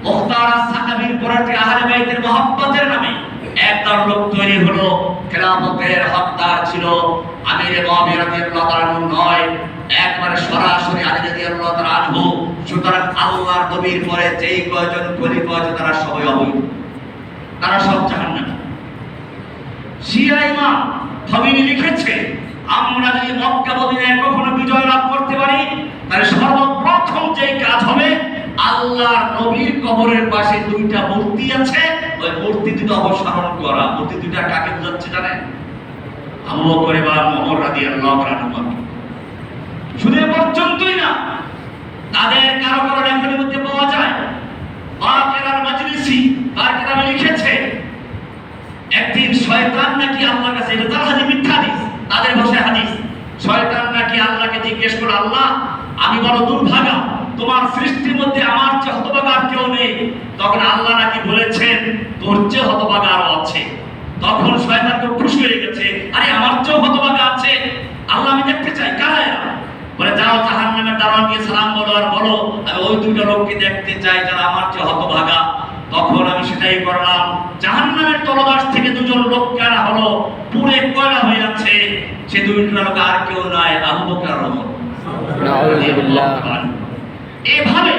মুখতার আস-সাকাফির পরে আহলে বাইতের মহব্বতের নামে একদল লোক তৈরি হলো। খেলাফতের হকদার ছিল আমিরে মুআবিয়া রাদিয়াল্লাহু তাআলা নয়, একবারে সরাসরি আলী রাদিয়াল্লাহু তাআলা আনহু। সুতরাং আল্লাহর নবীর পরে যেই কয়জন খলিফা আছে তারা সবাই অবৈধ, তারা সব জাহান্নামী। শিয়া ইমাম খমিনি লিখেছে, আমরা যদি মক্কা মদিনায় কখনো বিজয় লাভ করতে পারি তাহলে সর্বপ্রথম যে কাজ হবে, আল্লাহর নবীর কবরের পাশে দুইটা মূর্তি আছে, ওই মূর্তি দুটো অপসারণ করা। মূর্তি দুইটা কাকে বোঝাচ্ছে জানেন? আবু বকর এবং ওমর রাদিয়াল্লাহু আনহু। শুধু এ পর্যন্তই না, তাদের কারো কারো লেখনের মধ্যে পাওয়া যায়, বাকেরার মাজলিসি তার কিতাবে লিখেছে একদিন শয়তান নাকি আল্লাহর কাছে, এটা তার হাদিস, মিথ্যা হাদিস, তাদের ভাষায় হাদিস, শয়তান নাকি আল্লাহকে জিজ্ঞেস করে, আল্লাহ আমি বড় দুর্ভাগা, তোমার সৃষ্টির মধ্যে আমার চেয়ে হতভাগা আর কেউ নেই। তখন আল্লাহ নাকি বলেছেন তোর চেয়ে হতভাগা আরো আছে। তখন শয়তান তো খুশি হয়ে গেছে, আরে আমার চেয়েও হতভাগা আছে, আল্লাহ আমি দেখতে চাই কারা এরা। বলে যাও জাহান্নামের দারোয়ানকে সালাম বলো আর বলো আমি ওই দুইটা লোককে দেখতে চাই যারা আমার চেয়ে হতভাগা। তখন আমি সেটাই করলাম। জাহান্নামের তলদেশ থেকে দুজন লোক কারা হলো, পুরে কয়লা হয়ে আছে। সে দুইটা লোক আর কেউ নয়, আবু বকর আর ওমর। নাউযুবিল্লাহ। এভাবে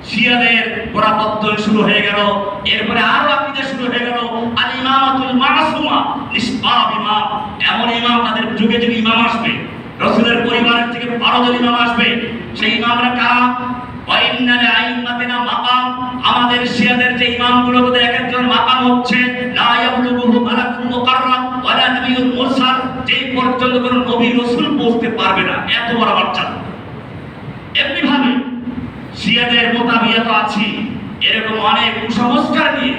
শিয়াদের গোড়াপত্তন শুরু হয়ে গেল। এরপরে আরো আকীদা শুরু হয়ে গেল আল ইমামাতুল মাসুমা, নিষ্পাপ ইমাম। এমন ইমাম তাদের যুগে যুগে ইমাম আসবে, রাসূলের পরিবারের থেকে 12 জন ইমাম আসবে। সেই ইমামরা কারা? ওয়াইন্নাল আইম্মাতিনা মাকাম, আমাদের শিয়াদের যে ইমামগুলো তাদের এক একজন মাকাম হচ্ছে লা ইয়াবলুগুহু মালাকুল মুকাররাম ওয়ালা নাবিয়ুল মুরসাল, যে পর্যন্ত কোনো নবী রাসূল পৌঁছতে পারবে না, এত বড় মর্যাদা। এমনি ভাবে শিয়াদের মোতাবিয়া তো আছে এরকম অনেক কুসংস্কার নিয়ে,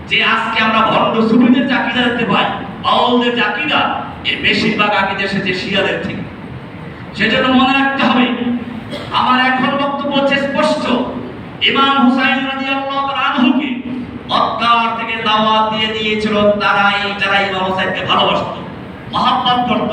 যে আজকে আমরা ভণ্ড সুফিদের আকীদা দেখতে পাই, বাউলদের আকীদা, এর বেশিরভাগ আকীদা এসেছে শিয়াদের থেকে। সেজন্য মনে রাখতে হবে, আমার এখন বক্তব্য হচ্ছে স্পষ্ট, ইমাম হুসাইন রাদিয়াল্লাহু তাআলা আনহুকে মক্কার থেকে দাওয়াত দিয়ে দিয়েছিল তারাই, যারা ইমাম হুসাইনকে ভালোবাসত, মহব্বত করত।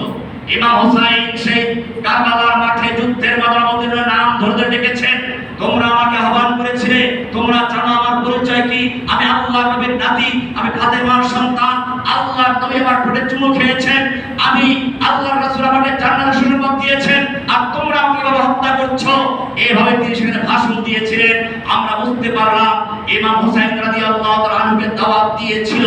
ইমাম হুসাইন সেই কারবালার মাঠে যুদ্ধের মধ্যে নাম ধরে ডেকেছেন, তোমরা আমাকে আহ্বান করেছিলে, তোমরা জানো আমার পরিচয় কি, আমি আল্লাহর নবীর নাতি, আমি ফাতেমার সন্তান, আল্লাহর নবী আমার ঠোঁটে চুমু খেয়েছেন, আমি আল্লাহর রাসূল আমাকে জান্নাতের সুসংবাদ দিয়েছেন, আর তোমরা আমাকে এভাবে হত্যা করছো। এইভাবে তিনি সেখানে ভাষণ দিয়েছিলেন। আমরা বুঝতে পারলাম ইমাম হুসাইন রাদিয়াল্লাহু তাআলা আনহুকে দাওয়াত দিয়েছিল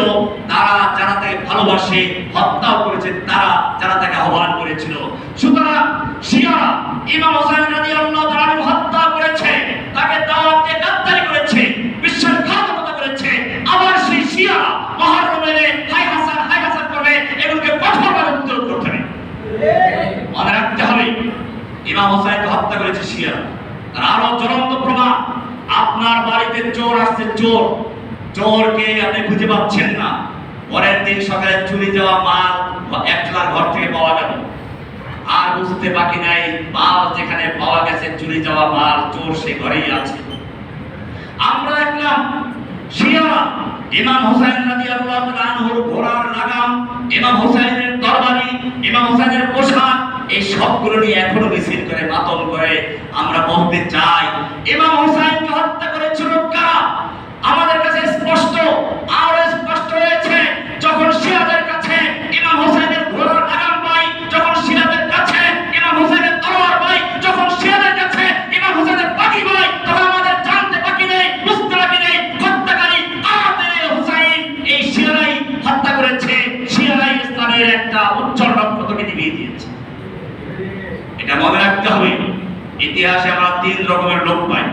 তারা যারা তাকে ভালোবাসে, হত্যাও করেছে তারা যারা তাকে আহ্বান করেছিল। সুতরাং শিয়ারা ইমাম হুসাইন রাদিয়াল্লাহু তাআলা আনহু হত্যা করেছে, তাকে দাওয়াত দিয়ে গাদ্দারি করেছে, বিশ্বাসঘাতকতা করেছে। আবার সেই শিয়ারা মুহররমে হাই হাসান করবে, এগুলোকে কঠোরভাবে প্রতিরোধ করতে হবে। মনে রাখতে হবে ইমাম হুসাইনকে হত্যা করেছে শিয়ারা। আর আরো জ্বলন্ত প্রমাণ, আপনার বাড়িতে চোর আসছে, চোরকে আপনি খুঁজে পাচ্ছেন না, পরের দিন সকালে চুরি যাওয়া মাল একজনের ঘর থেকে পাওয়া গেল, আর বুঝতে বাকি নাই মাল যেখানে পাওয়া গেছে, চুরি যাওয়া মাল, চোর সে ঘরেই আছে। আমরা দেখলাম শিয়ারা ইমাম হুসাইন রাদিয়াল্লাহু তাআলা আনহুর ঘোড়ার লাগাম, ইমাম হুসাইনের তরবারি, ইমাম হুসাইনের পোশাক, এই সবগুলো নিয়ে এখনো মিছিল করে, মাতম করে। আমরা বলতে চাই ইমাম হুসাইনকে হত্যা করেছিল কারা? আমাদের কাছে স্পষ্ট, আর স্পষ্ট হয়েছে যখন শিয়াদের কাছে ইমাম হুসাইনের ঘোড়ার লাগাম পাই, যখন শিয়াদের কাছে ইমাম হুসাইনের তলোয়ার পাই, যখন শিয়াদের কাছে ইমাম হুসাইনের বাকি পাই, তখন আমাদের জানতে বাকি নেই, বুঝতে বাকি নেই, হত্যাকারী আমাদের হুসাইন। এই শিয়ারাই হত্যা করেছে, শিয়ারাই ইসলামের একটা উজ্জ্বল নক্ষত্রকে নিভিয়ে দিয়েছে। এটা মনে রাখতে হবে। ইতিহাসে আমরা 3 রকমের লোক পাই।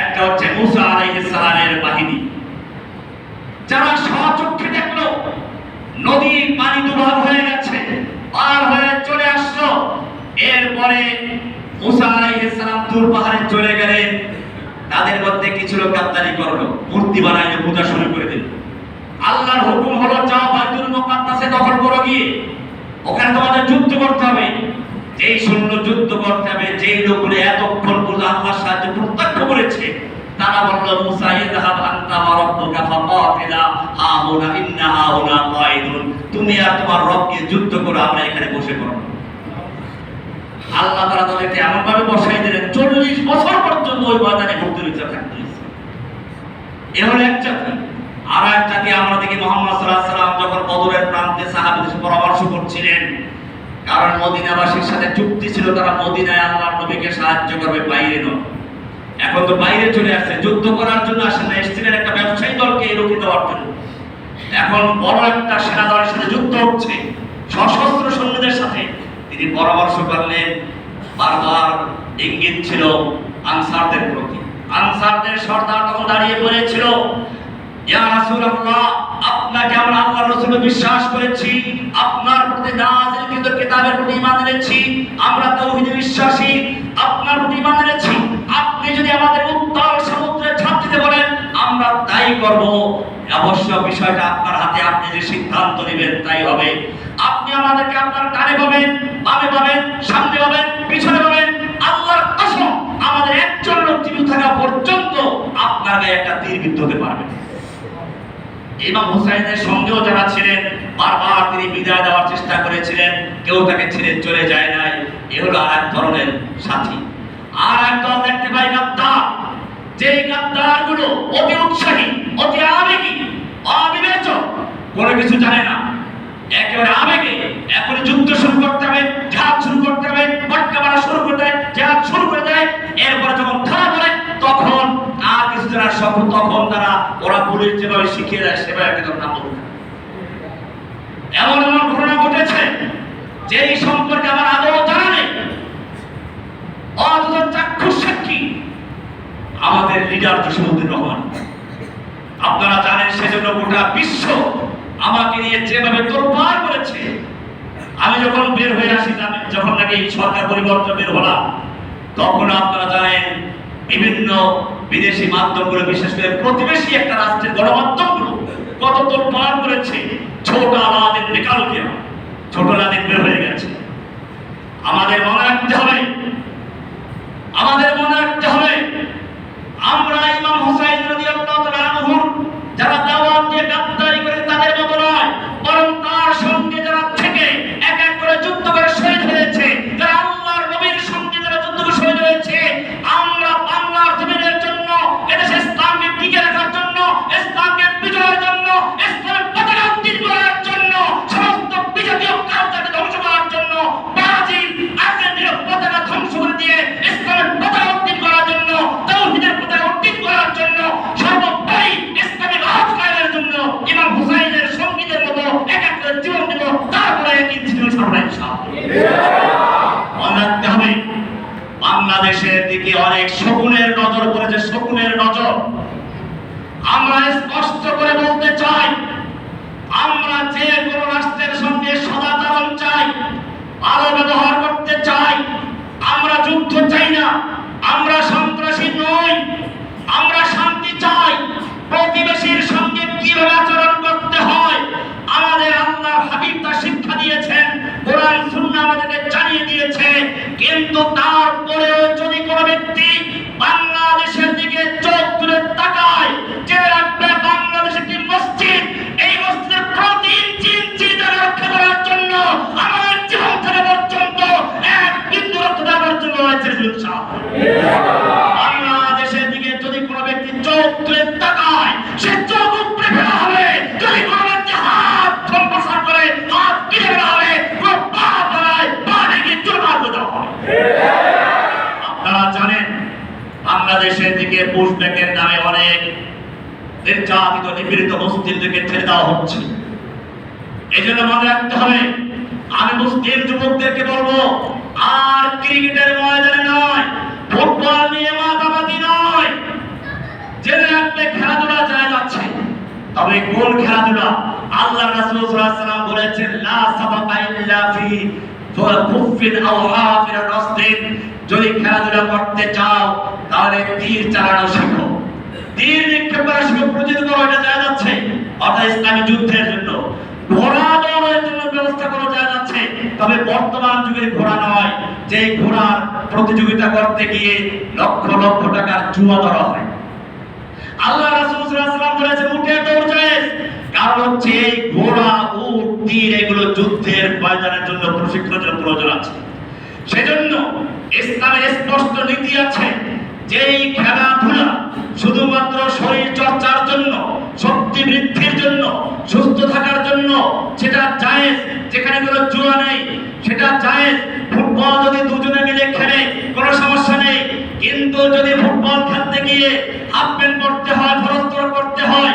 একটা হচ্ছে মুসা আলাইহিস সালামের বাহিনী, যারা স্বচক্ষে দেখলো নদী পানি দুভাগ হয়ে গেছে, পার হয়ে চলে আসলো। এরপরে মুসা আলাইহিস সালাম তুর পাহাড়ে চলে গেলেন, তাদের মধ্যে কিছু লোক গাদ্দারি করলো, মূর্তি বানাইলো, পূজা শুরু করে দিল। আল্লাহর হুকুম হলো যাও বাইতুল মুকাদ্দাসে দখল করো, গিয়ে ওখানে তোমাদের যুদ্ধ করতে হবে। যেই সৈন্য যুদ্ধ করতে হবে, যেই লোকগুলো এতক্ষণ পর্যন্ত আল্লাহর সাহায্য প্রত্যক্ষ করেছে, তারা বলল মুসা ইযহাব আনতা ওয়া রাব্বুকা ফাকাতিলা হাউনা ইন্না হাউনা কায়িদুন, তুমি আর তোমার রবকে যুদ্ধ করো, আমরা এখানে বসে পড়ব। আল্লাহ তাআলা তাদেরকে এমন ভাবে বসাই দিলেন 40 বছর পর্যন্ত ওই ময়দানে মুক্তিযুদ্ধ থাকতে হয়েছে। এ হলো এক জাতি। আর এক জাতি আমরা দেখি মুহাম্মদ সাল্লাল্লাহু আলাইহি ওয়াসাল্লাম যখন বদরের প্রান্তে সাহাবীদের সাথে পরামর্শ করছিলেন, কারণ মদিনাবাসীর সাথে চুক্তি ছিল তারা মদিনায় আল্লাহর নবীকে সাহায্য করবে, বাইরে নয়। এখন তো বাইরে চলে আসছে, যুদ্ধ করার জন্য আসে না, এসেছিলেন একটা ব্যবসায়ী দলকে রুখে দেওয়ার জন্য। এখন বড় একটা সেনা দলের সাথে যুদ্ধ হচ্ছে, সশস্ত্র সৈন্যদের সাথে। তিনি পরামর্শ করলেন, বারবার ইঙ্গিত ছিল আনসারদের প্রতি। আনসারদের সর্দার তখন দাঁড়িয়ে বলেছিল, ইয়া রাসূলুল্লাহ, আপনাকে আমরা আল্লাহর রাসূলে বিশ্বাস করেছি, আপনার প্রতি নাযিলকৃত কিতাবের প্রতি ঈমান এনেছি, আমরা তাওহীদে বিশ্বাসী, আপনার প্রতি ঈমান এনেছি। আপনি যদি আমাদের উত্তাল সমুদ্রে ঝাঁপ দিতে বলেন আমরা তাই করব। অবশ্য বিষয়টা আপনার হাতে, আপনি যে সিদ্ধান্ত নেবেন তাই হবে। আপনি আমাদেরকে আপনার ডানে পাবেন, বামে পাবেন, সামনে পাবেন, পিছনে পাবেন। আল্লাহর কসম, আমাদের একজন লোক জীবিত থাকা পর্যন্ত আপনার গায়ে একটা তীর বিদ্ধ হতে পারবে। ইমাম হুসাইনের সঙ্গেও যারা ছিলেন, বারবার তিনি বিদায় দেওয়ার চেষ্টা করেছিলেন, কেউ তাকে ছেড়ে চলে যায় নাই। এ হলো আর এক ধরনের সাথী। আর এক দল দেখতে পাই গাদ্দার, যেই গাদ্দার গুলো অতি উৎসাহী, অতি আবেগী, অবিবেচক, কোনো কিছু জানে না, একেবারে আবেগে এখনই যুদ্ধ শুরু করতে হবে, জিহাদ শুরু করতে হবে, মক্কা মারা শুরু করতে হবে, জিহাদ শুরু করে দেয়। এরপরে যখন ধরা পড়ে তখন আর কিছু জানার শখ, তখন তারা ওরা পুলিশ যেভাবে শিখিয়ে দেয় সেভাবে একদম না বলবে। এমন এমন ঘটনা ঘটেছে যেই সম্পর্কে আমার আদৌ জানা নেই, অথচ চাক্ষুষ সাক্ষী আমাদের লিডার জসিমউদ্দিন রহমান। আপনারা জানেন, সেজন্য গোটা বিশ্ব আমাকে নিয়ে যেভাবে তোলপাড় করেছে। আমি যখন বের হয়ে আসি, যখন নাকি সরকার পরিবর্তন বের হলাম, তখন আপনারা জানেন বিভিন্ন বিদেশি মাধ্যমগুলো, বিশেষ করে প্রতিবেশী একটা রাষ্ট্রের গণমাধ্যমগুলো কত তোলপাড় করেছে। ছোট আলাদিন নিকাল গিয়া, ছোট আলাদিন বের হয়ে গেছে। আমাদের মনে রাখতে হবে, আমাদের মনে রাখতে হবে, আমরা ইমাম হুসাইন রাদিয়াল্লাহু তাআলা আনহুর যারা দাওয়াত দিয়ে গাদ্দারি করে তাদের মতো নয়, বরং তার সঙ্গে যারা থেকে এক এক করে যুদ্ধ করে শহীদ হয়েছে, যারা আল্লাহর নবীর সঙ্গে যারা যুদ্ধ করে শহীদ হয়েছে, আমরা বাংলার জমিনের জন্য, এদেশে ইসলামকে টিকে রাখার জন্য, ইসলামকে বিজয়ের জন্য, ইসলামের পতাকা উত্তোলন করার জন্য, সমস্ত বিজাতীয় কালচারকে ধ্বংস করার জন্য, ব্রাজিল, আর্জেন্টিনার পতাকা ধ্বংস করে দিয়ে ইসলামের পতাকা উত্তোলন করার জন্য, তাওহীদের পতাকা উত্তোলন করার জন্য, সর্বোপরি ইসলামী রাজ কায়েমের জন্য ইমাম হুসাইনের সঙ্গীদের মতো এক এক করে জীবন দেব। তারপরে একই জীবন সামনে মনে রাখতে হবে, বাংলাদেশের দিকে অনেক শকুনের নজর পড়েছে, শকুনের নজর। আমরা স্পষ্ট করে বলতে চাই, আমরা যে কোনো রাষ্ট্রের সঙ্গে সদাচরণ চাই, ভালো ব্যবহার করতে চাই। আমরা যুদ্ধ চাই না, আমরা সন্ত্রাসী নই, আমরা শান্তি চাই। প্রতিবেশীর সঙ্গে কিভাবে আচরণ করতে হয় আমাদের আল্লাহর হাবিব তা শিক্ষা দিয়েছেন, কোরআন সুন্নাহ আমাদেরকে জানিয়ে দিয়েছে। কিন্তু তারপরেও যদি কোনো ব্যক্তি বাংলাদেশের দিকে চোখ তুলে তাকায়, জেনে রাখবে বাংলাদেশ একটি মসজিদ, এই মসজিদের প্রতি ইঞ্চি রক্ষা করার জন্য আমার জীবন থেকে পর্যন্ত এক বিন্দু রক্ত দেওয়ার জন্য রয়েছে। বাংলাদেশের দিকে যদি কোনো ব্যক্তি চোখ তুলে তাকায়, সে চোখ উপড়ে ফেলা হবে। যদি কোনো ব্যক্তি হাত সম্প্রসার করে, হাত কেটে ফেলা হবে। কোনো পা ফেলায়, পা ভেঙে চুরমার করে দেওয়া হবে। আপনারা জানেন, বাংলাদেশের দিকে পুশব্যাকের নামে অনেক নির্যাতিত, নিপীড়িত মুসলিমদেরকে ছেড়ে দেওয়া হচ্ছে। এই জন্য মনে রাখতে হবে, আমি মুসলিম যুবকদেরকে বলবো, আর ক্রিকেটের ময়দানে নয়, ফুটবল নিয়ে মাতামাতি নয়। জেনে রাখতে খেলাধুলা যায় যাচ্ছে, তবে কোন খেলাধুলা? আল্লাহ রাসূল সাল্লাল্লাহু আলাইহি ওয়াসাল্লাম বলেছেন, লা সাবাকা ইল্লা ফি ফুফিন আও হাফির রাসদিন। যদি খেলাধুলা করতে চাও তাহলে তীর চালানো শেখো, তীর নিক্ষেপ করা শেখো, প্রতিরোধ করা, এটা যায় যাচ্ছে। অর্থাৎ ইসলামী যুদ্ধের জন্য ঘোড়া দৌড়ের জন্য ব্যবস্থা করা যায় যাচ্ছে। তবে বর্তমান যুগের ঘোড়া নয়, যে ঘোড়ার প্রতিযোগিতা করতে গিয়ে লক্ষ লক্ষ টাকার জুয়া ধরা হয়। আল্লাহ রাসূল সাল্লাল্লাহু আলাইহি ওয়াসাল্লাম বলেছেন, উঠে দৌড় যায়। কারণ হচ্ছে এই ঘোড়া, উট, তীর এগুলো যুদ্ধের ময়দানের জন্য প্রশিক্ষণের প্রয়োজন আছে। সেজন্য ইসলামের স্পষ্ট নীতি আছে যে এই খেলাধুলা শুধুমাত্র শরীর চর্চার জন্য, শক্তি বৃদ্ধির জন্য, সুস্থ থাকার জন্য সেটা জায়েজ। যেখানে কোনো জুয়া নেই সেটা জায়েজ। ফুটবল যদি দুজনে মিলে খেলে কোনো সমস্যা নেই, কিন্তু যদি ফুটবল খেলতে গিয়ে হাফ প্যান্ট পরতে হয়, ফরস্তর করতে হয়,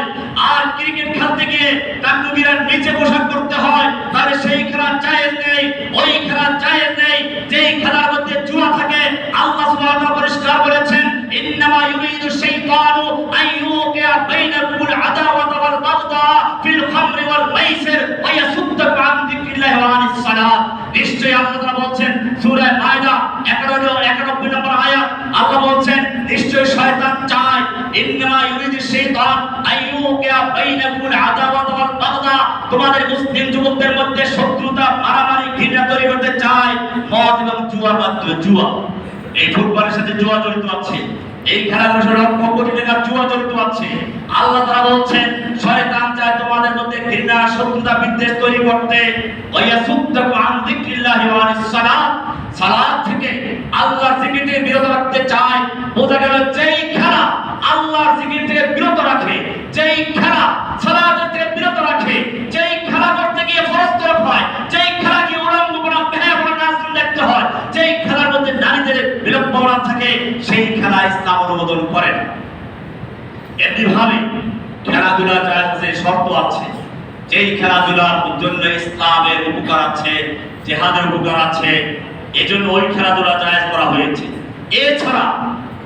আর ক্রিকেট খেলতে গিয়ে টাঙ্গুগিরার নিচে পোশাক করতে হয়, তাহলে সেই খেলা জায়েজ নেই, ওই খেলা জায়েজ নেই যেই খেলার মধ্যে জুয়া থাকে। আল্লাহ সুবহানাহু ওয়া তাআলা পরিষ্কার বলেছেন, ইন্নামা ইউরিদু শাইতানু আন ইউকিয়া বাইনাকুমুল আদাওয়াতা ওয়াল বাগদা ফিল খামরি ওয়াল মাইসির ওয়া ইয়াসুদ্দাকুম আন যিকরিল্লাহি ওয়া আনিস সালাত। নিশ্চয়ই আল্লাহ বলছেন সূরা মায়দা 91 নম্বর আয়াত, আল্লাহ বলছেন নিশ্চয়ই শয়তান চায়, ইন্নামা ইউরিদু শাইতান আন ইউকিয়া বাইনাকুমুল আদাওয়াতা ওয়াল বাগদা, তোমাদের মুসলিম যুবকদের মধ্যে শত্রুতা, মারামারি, ঘৃণা তৈরি করতে চায় মদ এবং জুয়ার মাধ্যমে। জুয়া, এই ফুটবলের সাথে জুয়া জড়িত আছে, এই খেলাগুলোর সাথে লক্ষ কোটি টাকার জুয়া জড়িত আছে। আল্লাহ তাআলা বলছেন শয়তান চায় তোমাদের মধ্যে ঘৃণা, শত্রুতা, বিদ্বেষ তৈরি করতে। ওয়ায়াসুদ্দাকুম আন যিকরিল্লাহি ওয়া আনিস সালাত, সালাত থেকে, আল্লাহর জিকির থেকে বিরত রাখতে চায়। বোঝা গেল যেই খেলা আল্লাহর জিকির থেকে বিরত রাখে, যেই খেলা সালাত থেকে বিরত রাখে, যেই খেলা করতে গিয়ে ফরজ তরফ হয়, যেই খেলা গিয়ে উলঙ্গপনা, বেহায়াপনা, নাচগান দেখতে হয়, যেই খেলার মধ্যে নারীদের বিলম্বনা থাকে, সেই খেলা ইসলাম অনুমোদন করে না। এমনি ভাবে খেলাধুলা জায়েজে শর্ত আছে, যেই খেলাধুলার জন্য ইসলামের উপকার আছে, জিহাদের উপকার আছে, এজন্য ওই খেলাধুলা জায়েজ করা হয়েছে। এছাড়া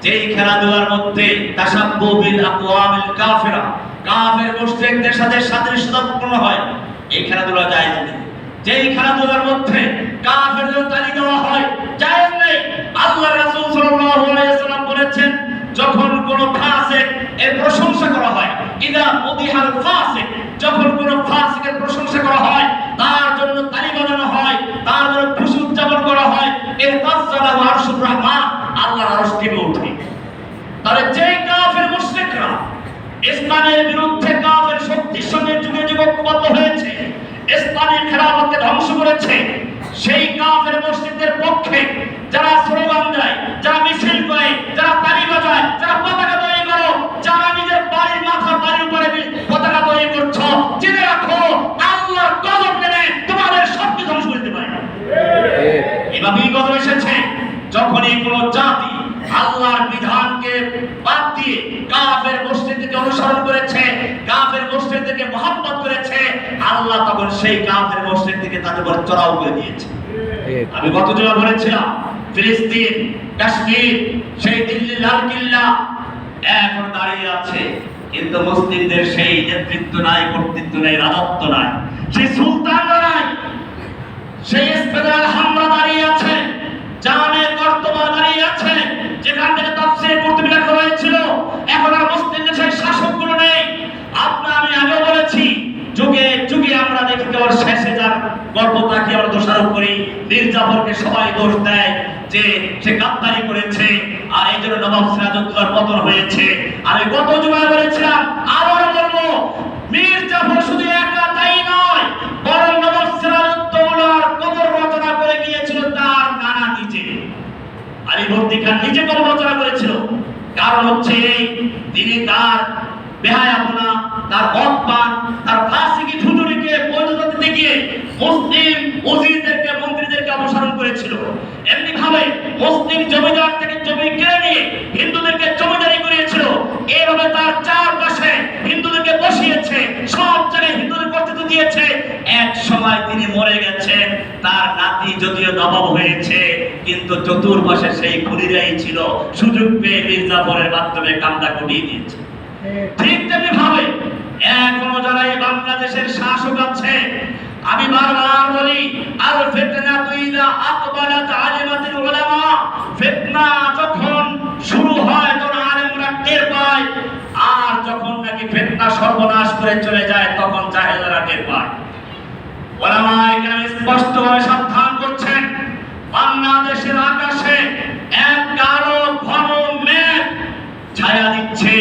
যেই খেলাধুলার মধ্যে তাশাব্বু বিল আকওয়ামিল কাফিরা, কাফের মুশরিকদের সাথে সাদৃশ্যতাপূর্ণ হয়, এই খেলাধুলা জায়েজ নেই। যেই খেলাধুলার মধ্যে কাফেরদের তালি দেওয়া হয়, জায়েজ নেই। আল্লাহ রাসূল সাল্লাল্লাহু আলাইহি ওয়াসাল্লাম বলেছেন যখন কোন ফাসিক এর প্রশংসা করা হয়, ইদা মুদিহাল ফাসিক, যখন কোন ফাসিকের প্রশংসা করা হয়, তার জন্য তালি বাজানো হয়, তার জন্য খুশি উদযাপন করা হয়, এর তাসসালাহু আরশুর রহমান, আল্লাহর আরশ টিপে ওঠে। তাহলে যেই কাফের মুশরিকরা ইসলামের বিরুদ্ধে কাফের শক্তির সঙ্গে যুগে যুগে ঐক্যবদ্ধ হয়েছে, ইসলামের খেলাফতকে ধ্বংস করেছে, সেই কাফের মুশরিকদের পক্ষে যারা স্লোগান দেয়, যারা মিছিল করে, যারা তালি বাজায়, যারা পতাকা তৈরি করো, যারা নিজের বাড়ির মাথা বাড়ির উপরে পতাকা তৈরি করছো, জেনে রাখো আল্লাহর গজব নেমে তোমাদের সবকিছু ধ্বংস করতে পারে। এভাবেই গজব এসেছে যখনই কোনো জাতি আল্লাহর বিধানকে বাদ দিয়ে কাফের মুশরিকদেরকে অনুসরণ করেছে, কাফের মুশরিকদেরকে মহব্বত করেছে, আল্লাহ তখন সেই কাফের মুশরিকদেরকে তাদের উপর চড়াও করে দিয়েছে। আমি গত জুমা বলেছিলাম ফিলিস্তিন, কাশ্মীর, সেই দিল্লি লাল কিল্লা এখন দাঁড়িয়ে আছে, কিন্তু মুসলিমদের সেই নেতৃত্ব নাই, কর্তৃত্ব নাই, রাজত্ব নাই, সেই সুলতানরা নাই, সেই ইসরায়েল হামলা দাঁড়িয়ে আছে, জামে কর্তবা দাঁড়িয়ে আছে, যেখান থেকে তাফসীর কুরতুবী লেখা হয়েছিল। এখন আর মুসলিমদের সেই শাসকগুলো নেই। আমি আগেও বলেছি, যুগে যুগে আমরা দেখি কেবল শেষে যার গল্প তাকে আমরা দোষারোপ করি। মীর জাফরকে সবাই দোষ দেয় যে সে গাদ্দারি করেছে, আর এই জন্য নবাব সিরাজউদ্দৌলার পতন হয়েছে। আমি গত জুমায় বলেছিলাম, আবার বলবো, মীর জাফর শুধু একা তাই নয়, বরং নবাব সিরাজউদ্দৌলার কবর রচনা করে গিয়েছিল তার নানা নিজে, আলীবর্দী খান নিজে কবর রচনা করেছিল। কারণ হচ্ছে তিনি তার বেহায়াপনা, তার মদপান, তার ফাসিকি ফুজুরিকে বৈধতা দিতে গিয়ে মুসলিম উজিরদেরকে, মন্ত্রীদেরকে অপসারণ করেছিল। এমনি ভাবে মুসলিম জমিদার থেকে জমি কেড়ে নিয়ে হিন্দুদেরকে জমিদারি করিয়েছিল। এইভাবে তার চারপাশে হিন্দুদেরকে বসিয়েছে, সব জায়গায় হিন্দুদের কর্তৃত্ব দিয়েছে। এক সময় তিনি মরে গেছেন, তার নাতি যদিও নবাব হয়েছে, কিন্তু চতুর্পাশে সেই খুনিরাই ছিল, সুযোগ পেয়ে মীর জাফরের মাধ্যমে কামটা ঘটিয়ে দিয়েছে। ঠিক তেমনি ভাবে এখনো যারা এই বাংলাদেশের শাসক আছে, আমি বারবার বলি, আল ফিতনাতু ইযা আকবালাত আলিমাতুল উলামা, ফিতনা যখন শুরু হয় তখন আলেমরা টের পায়, আর যখন নাকি ফিতনা সর্বনাশ করে চলে যায় তখন জাহেলরা টের পায়। উলামায়ে কেরাম স্পষ্টভাবে সাবধান করছেন, বাংলাদেশের আকাশে এক কালো ঘন মেঘ ছায়া দিচ্ছে।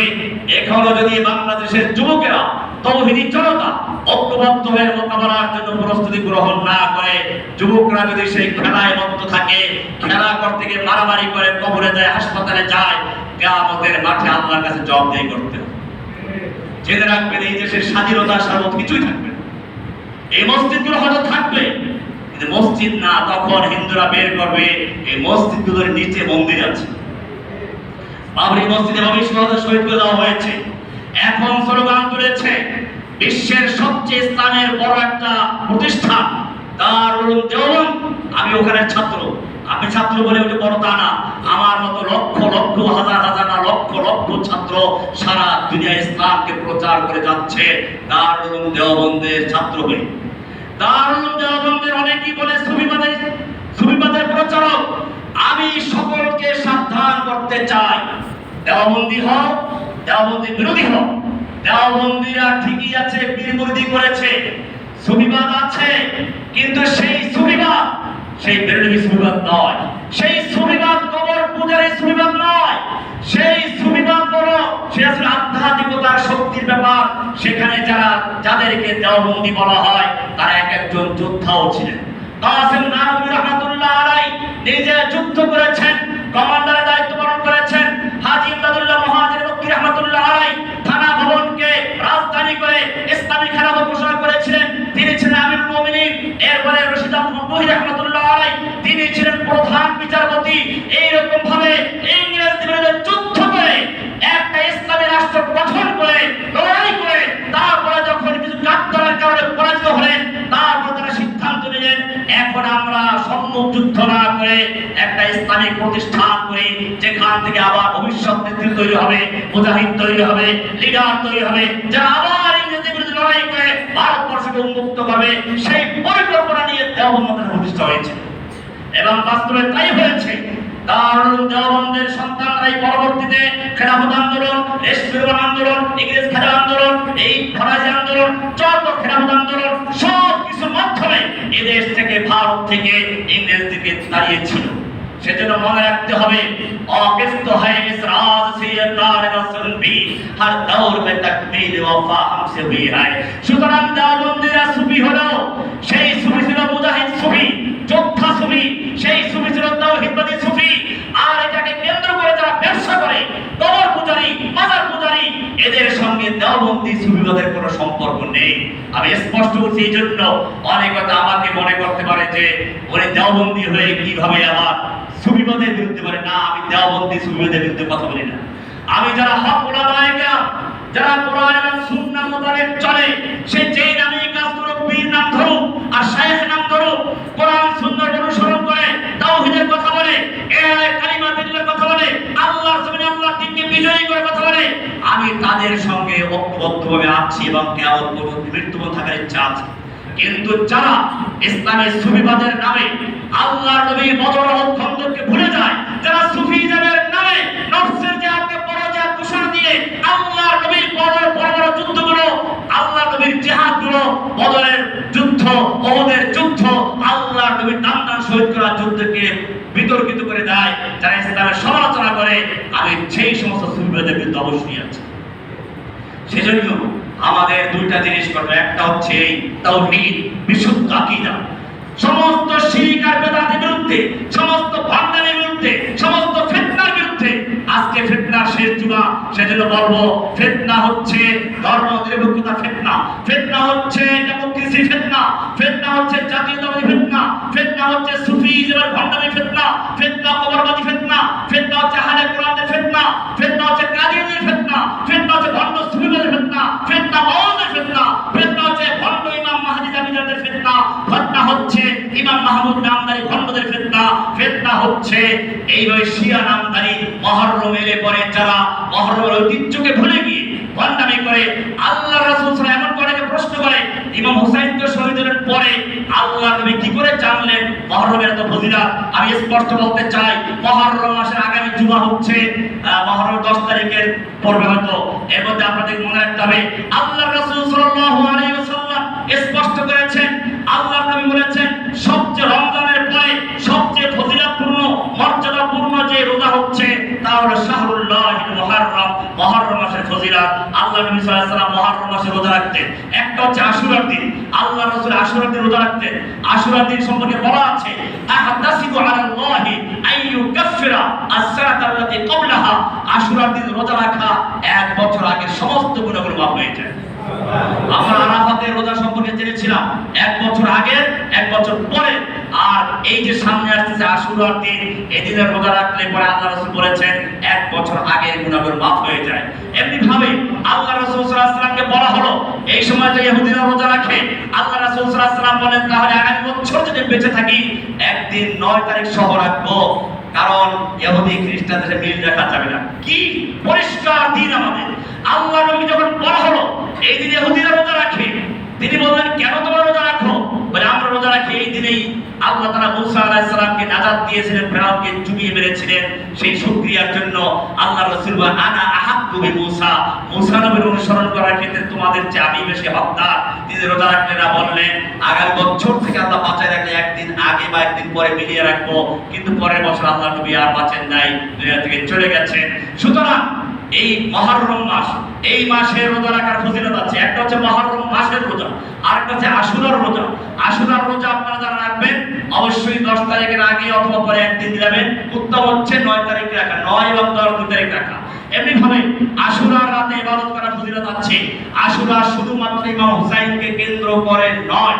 এখনো যদি বাংলাদেশের যুবকেরা, তৌহিদি জনতা ঐক্যবদ্ধ হয়ে মোকাবেলার জন্য প্রস্তুতি গ্রহণ না করে, যুবকরা যদি সেই খেলায় মত্ত থাকে, খেলা করতে গিয়ে মারামারি করে, কবরে যায়, হাসপাতালে যায়, কিয়ামতের মাঠে আল্লাহর কাছে জবাবদিহি করতে হবে। জেনে রাখবেন, এই দেশের স্বাধীনতা সার্বত কিছুই থাকবে না। এই মসজিদগুলো হয়তো থাকবে, কিন্তু মসজিদ না, তখন হিন্দুরা বের করবে এই মসজিদগুলোর নিচে মন্দির আছে। বাবরি মসজিদে ভবিষ্যতে শহীদ করে দেওয়া হয়েছে। এখন স্লোগান তুলেছে বিশ্বের সবচেয়ে ইসলামের বড় একটা প্রতিষ্ঠান দারুল উলুম দেওবন্দ। আমি ওখানে ছাত্র, আমি ছাত্র বলে ওটা বড় তা না, আমার মতো লক্ষ লক্ষ হাজার হাজার না লক্ষ লক্ষ ছাত্র সারা দুনিয়া ইসলামকে প্রচার করে যাচ্ছে দারুল উলুম দেওবন্দের ছাত্র হয়ে। দারুল উলুম দেওবন্দের অনেকেই বলে সুফিবাদের প্রচারক। আমি সকলকে সাবধান করতে চাই, দেওবন্দি হও, দেওবন্দি বিরোধী হও। দেওবন্দিরা ঠিকই আছে, বিরোধী করেছে, সুফিবাদ আছে, কিন্তু সেই সুফিবাদ সেই বেরেলভি সুফিবাদ নয়, সেই সুফিবাদ কবর পূজারী সুফিবাদ নয়, সেই সুফিবাদ বড়, সে আসলে আধ্যাত্মিকতার শক্তির ব্যাপার। সেখানে যাদেরকে দেওবন্দি বলা হয় তারা এক একজন যোদ্ধাও ছিলেন। কাসেম নানভী রাহমাতুল্লাহ আলাইহি নিজে যুদ্ধ করেছেন, কমান্ডারের দায়িত্ব পালন করেছেন। হাজী ইমদাদুল্লাহ মুহাজির মক্কি রাহমাতুল্লাহ আলাইহি থানা ভবনকে রাজধানী করে ইসলামী খেলাফত ঘোষণা করেছিলেন। তিনি ছিলেন আমিরুল মুমিনিন। এরপরে রশিদ আহমদ গনবী রাহমাতুল্লাহ আলাইহি তিনি ছিলেন প্রধান বিচারপতি। এইরকম ভাবে ইংরেজদের বিরুদ্ধে যুদ্ধ করে একটা ইসলামী রাষ্ট্র গঠন করে লড়াই করে তারপরে যখন কিছু কাঠগড়ার কারণে পরাজিত হলেন, তারপর তারা সিদ্ধান্ত নিলেন এখন আমরা সম্মুখ যুদ্ধ না করে একটা ইসলামিক প্রতিষ্ঠান করি, যেখান থেকে আবার ভবিষ্যৎ নেতৃত্ব তৈরি হবে, মুজাহিদ তৈরি হবে, লিডার তৈরি হবে, যারা আবার ইংরেজদের বিরুদ্ধে লড়াই করে ভারতবর্ষকে উন্মুক্ত করবে। সেই পরিকল্পনা নিয়ে দেওবন্দ প্রতিষ্ঠা হয়েছে এবং বাস্তবে তাই হয়েছে। দারুল উলুম দেওবন্দের সন্তানরাই পরবর্তীতে খেলাফত আন্দোলন, রেশমি আন্দোলন, ইংরেজ খেলা আন্দোলন, এই ফরাজি আন্দোলন, যত খেলাফত আন্দোলন সব কিছুর মাধ্যমে এদেশ থেকে ভারত থেকে ইংরেজদেরকে তাড়িয়েছিল। সেজন্য মনে রাখতে হবে অকিফত है इस राज से ये तार रसूल भी हर दौर में तकदीर वफा हमसे हुई है। সুতরাং দেওবন্দিরা সুফি হলো, সেই সুফি ছিল মুজাহিদ সুফি, যোদ্ধা সুফি, সেই সুফি ছিল তাওহীদবাদী সুফি। আর এটাকে কেন্দ্র করে যারা ব্যবসা করে, কবর পূজারী, মাজার পূজারী, এদের সঙ্গে দেওবন্দি সুফিবাদের কোনো সম্পর্ক নেই। আমি স্পষ্ট বলছি। এই জন্য অনেকটা আমাকে মনে করতে পারে যে ওরে দেওবন্দি হয়ে কিভাবে আবার সুফিবাদের বিরুদ্ধে বলে। না, আমি দেওবন্দি সুফিবাদের বিরুদ্ধে কথা বলি না। আমি যারা হক উলামায়ে কেরাম, যারা কোরআন এবং সুন্নাহ মোতাবেক চলে, সে যেই নামেই কাজ করুক, পীর নাম ধরুক আর শায়েখ নাম ধরুক, কোরআন সুন্নাহর অনুসরণ করে, তাওহীদের কথা বলে, কালিমা বিল্লাহর কথা বলে, আল্লাহর জমিনে আল্লাহর দ্বীনকে বিজয়ী করে কথা বলে, আমি তাদের সঙ্গে ঐক্যবদ্ধভাবে আছি এবং কিয়ামত পর্যন্ত মৃত্যুবরণ থাকার ইচ্ছা আছে। কিন্তু যারা ইসলামের সুফিবাদের নামে আল্লাহর নবীর বদর খন্দককে ভুলে যায়, যারা সুফিজমের নামে নফসের জিহাদকে পরাজয় ঘোষণা দিয়ে আল্লাহর নবীর বড় বড় যুদ্ধগুলো, আল্লাহর নবীর জিহাদগুলো, বদরের যুদ্ধ, ওহদের যুদ্ধ, আল্লাহর নবীর নাম শহীদ করা যুদ্ধকে বিতর্কিত করে দেয়, যারা ইসলামের সমালোচনা করে, আমি সেই সমস্ত সুফিবাদের বিরুদ্ধে অবশ্যই আছি। সেজন্য আমাদের দুইটা জিনিস করবে। একটা হচ্ছে এই তাওহীদ, বিশুদ্ধ আকীদা, সমস্ত শিরক আর বিদআতের বিরুদ্ধে, সমস্ত ভণ্ডামির বিরুদ্ধে, সমস্ত ফিতনার বিরুদ্ধে। আজকে ফিতনার শেষ জুমা, সেজন্য বলবো ফিতনা হচ্ছে ধর্ম নিরপেক্ষতা ফিতনা, ফিতনা হচ্ছে ডেমোক্রেসি ফিতনা, ফিতনা হচ্ছে জাতীয়তাবাদী ফিতনা, ফিতনা হচ্ছে সুফিজমের ভণ্ডামি ফিতনা, ফিতনা কবরবাদী ফিতনা, ফিতনা হচ্ছে আহলে কোরআনের ফিতনা, ফিতনা হচ্ছে কাদিয়ানীর ফিতনা, ফিতনা হচ্ছে ভণ্ড সুফিবাদের ফিতনা, ফিতনা মাওলাদের ফিতনা, ফিতনা হচ্ছে ভণ্ড ইমাম মাহদী দাবিদারদের ফিতনা, ফিতনা হচ্ছে ইমাম মাহমুদ নামদারি ভণ্ডদের ফিতনা, ফিতনা হচ্ছে এইভাবে শিয়া নামদারি মুহররম এলে পরে যারা মুহররমের ঐতিহ্যকে ভুলে গিয়ে ভণ্ডামি করে। আল্লাহ রাসূল সাল্লাল্লাহু আলাইহি ওয়াসাল্লাম এমন করে প্রশ্ন করে, ইমাম হুসাইনকে শহীদ হওয়ার পরে আল্লাহ নবী কি করে জানলেন মুহররমের এত ফজিলত? আমি স্পষ্ট বলতে চাই, মুহররম মাসের আগামী জুমা হচ্ছে মুহররম 10 তারিখের পর্বে হয়তো। এর মধ্যে আপনাদের মনে রাখতে হবে আল্লাহ রাসূল সাল্লাল্লাহু আলাইহি ওয়াসাল্লাম স্পষ্ট করেছেন, আল্লাহ নবী বলেছেন সবচেয়ে রমজানের পরে সবচেয়ে ফজিলতপূর্ণ মর্যাদাপূর্ণ যে রোজা হচ্ছে তা হলো শাহরুল্লাহিল মুহররম, মুহররম মাসের ফজিলত। আল্লাহ নবী সাল্লাল্লাহু আলাইহি ওয়াসাল্লাম মুহররম মাসে রোজা রাখতেন। একটা হচ্ছে আশুরার দিন, আল্লাহ রাসূল আশুরার দিন রোজা রাখতেন। আশুরার দিন সম্পর্কে বলা আছে আহদাসিবু আলাল্লাহি আইয়ুকাফিরা as-সানাতা আল্লাতী ক্বাবলাহা, আশুরার দিন রোজা রাখা 1 বছর আগের সমস্ত গুনাহগুলো মাফ হয়ে যায়। আমরা আরাফাতের রোজা সম্পর্কে জেনেছিলাম 1 বছর আগে 1 বছর পরে। আর এই যে সামনে আসতেছে আশুরার দিন, এই দিনের রোজা রাখলে পরে আল্লাহ রাসূল বলেছেন 1 বছর আগের গুনাহগুলো মাফ হয়ে যায়। এমনি ভাবে আল্লাহ রাসূল সাল্লাল্লাহু আলাইহি ওয়াসাল্লামকে বলা হলো এই সময় যে ইহুদিরা রোজা রাখে, আল্লাহ রাসূল সাল্লাল্লাহু আলাইহি ওয়াসাল্লাম বলেন তাহলে আগামী বছর যদি বেঁচে থাকি একদিন 9 তারিখ সহ রাখবো, কারণ ইহুদি খ্রিস্টানদের মিল রাখা যাবে না। কি পরিষ্কার দিন আমাদের। আল্লাহ নবী যখন বলা হলো এই দিনে ইহুদিরা রোজা রাখে, তিনি বললেন কেন তোমরা রোজা রাখো? বলে আমরা রোজা রাখি এই দিনেই আল্লাহ তাআলা মূসা আলাইহিস সালামকে নাজাত দিয়েছিলেন, ফেরাউনকে চুবিয়ে মেরেছিলেন, সেই শুকরিয়ার জন্য আল্লাহ রাসূল বলেন আনা আহাক্কু বিমূসা, মূসা নবীর অনুসরণ করার ক্ষেত্রে তোমাদের চেয়ে আমি বেশি হকদার। তিনি রোজা রাখলেন না, বললেন আগামী বছর থেকে আল্লাহ বাঁচায় রাখলে একদিন আগে বা একদিন পরে মিলিয়ে রাখবো, কিন্তু পরের বছর আল্লাহ নবী আর বাঁচেন নাই, দুনিয়া থেকে চলে গেছেন। সুতরাং এই মুহররম মাস, এই মাসে রোজা রাখার ফজিলত আছে। একটা হচ্ছে মুহররম মাসের রোজা, আরেকটা হচ্ছে আশুরার রোজা। আশুরার রোজা আপনারা যারা রাখবেন অবশ্যই 10 তারিখের আগে অথবা পরে একদিন দিবেন। উত্তম হচ্ছে 9 তারিখে রাখা, 9 এবং 10 দুই তারিখ রাখা। এমনি ভাবে আশুরার রাতে ইবাদত করার ফজিলত আছে। আশুরা শুধুমাত্র ইমাম হুসাইনকে কেন্দ্র করে নয়,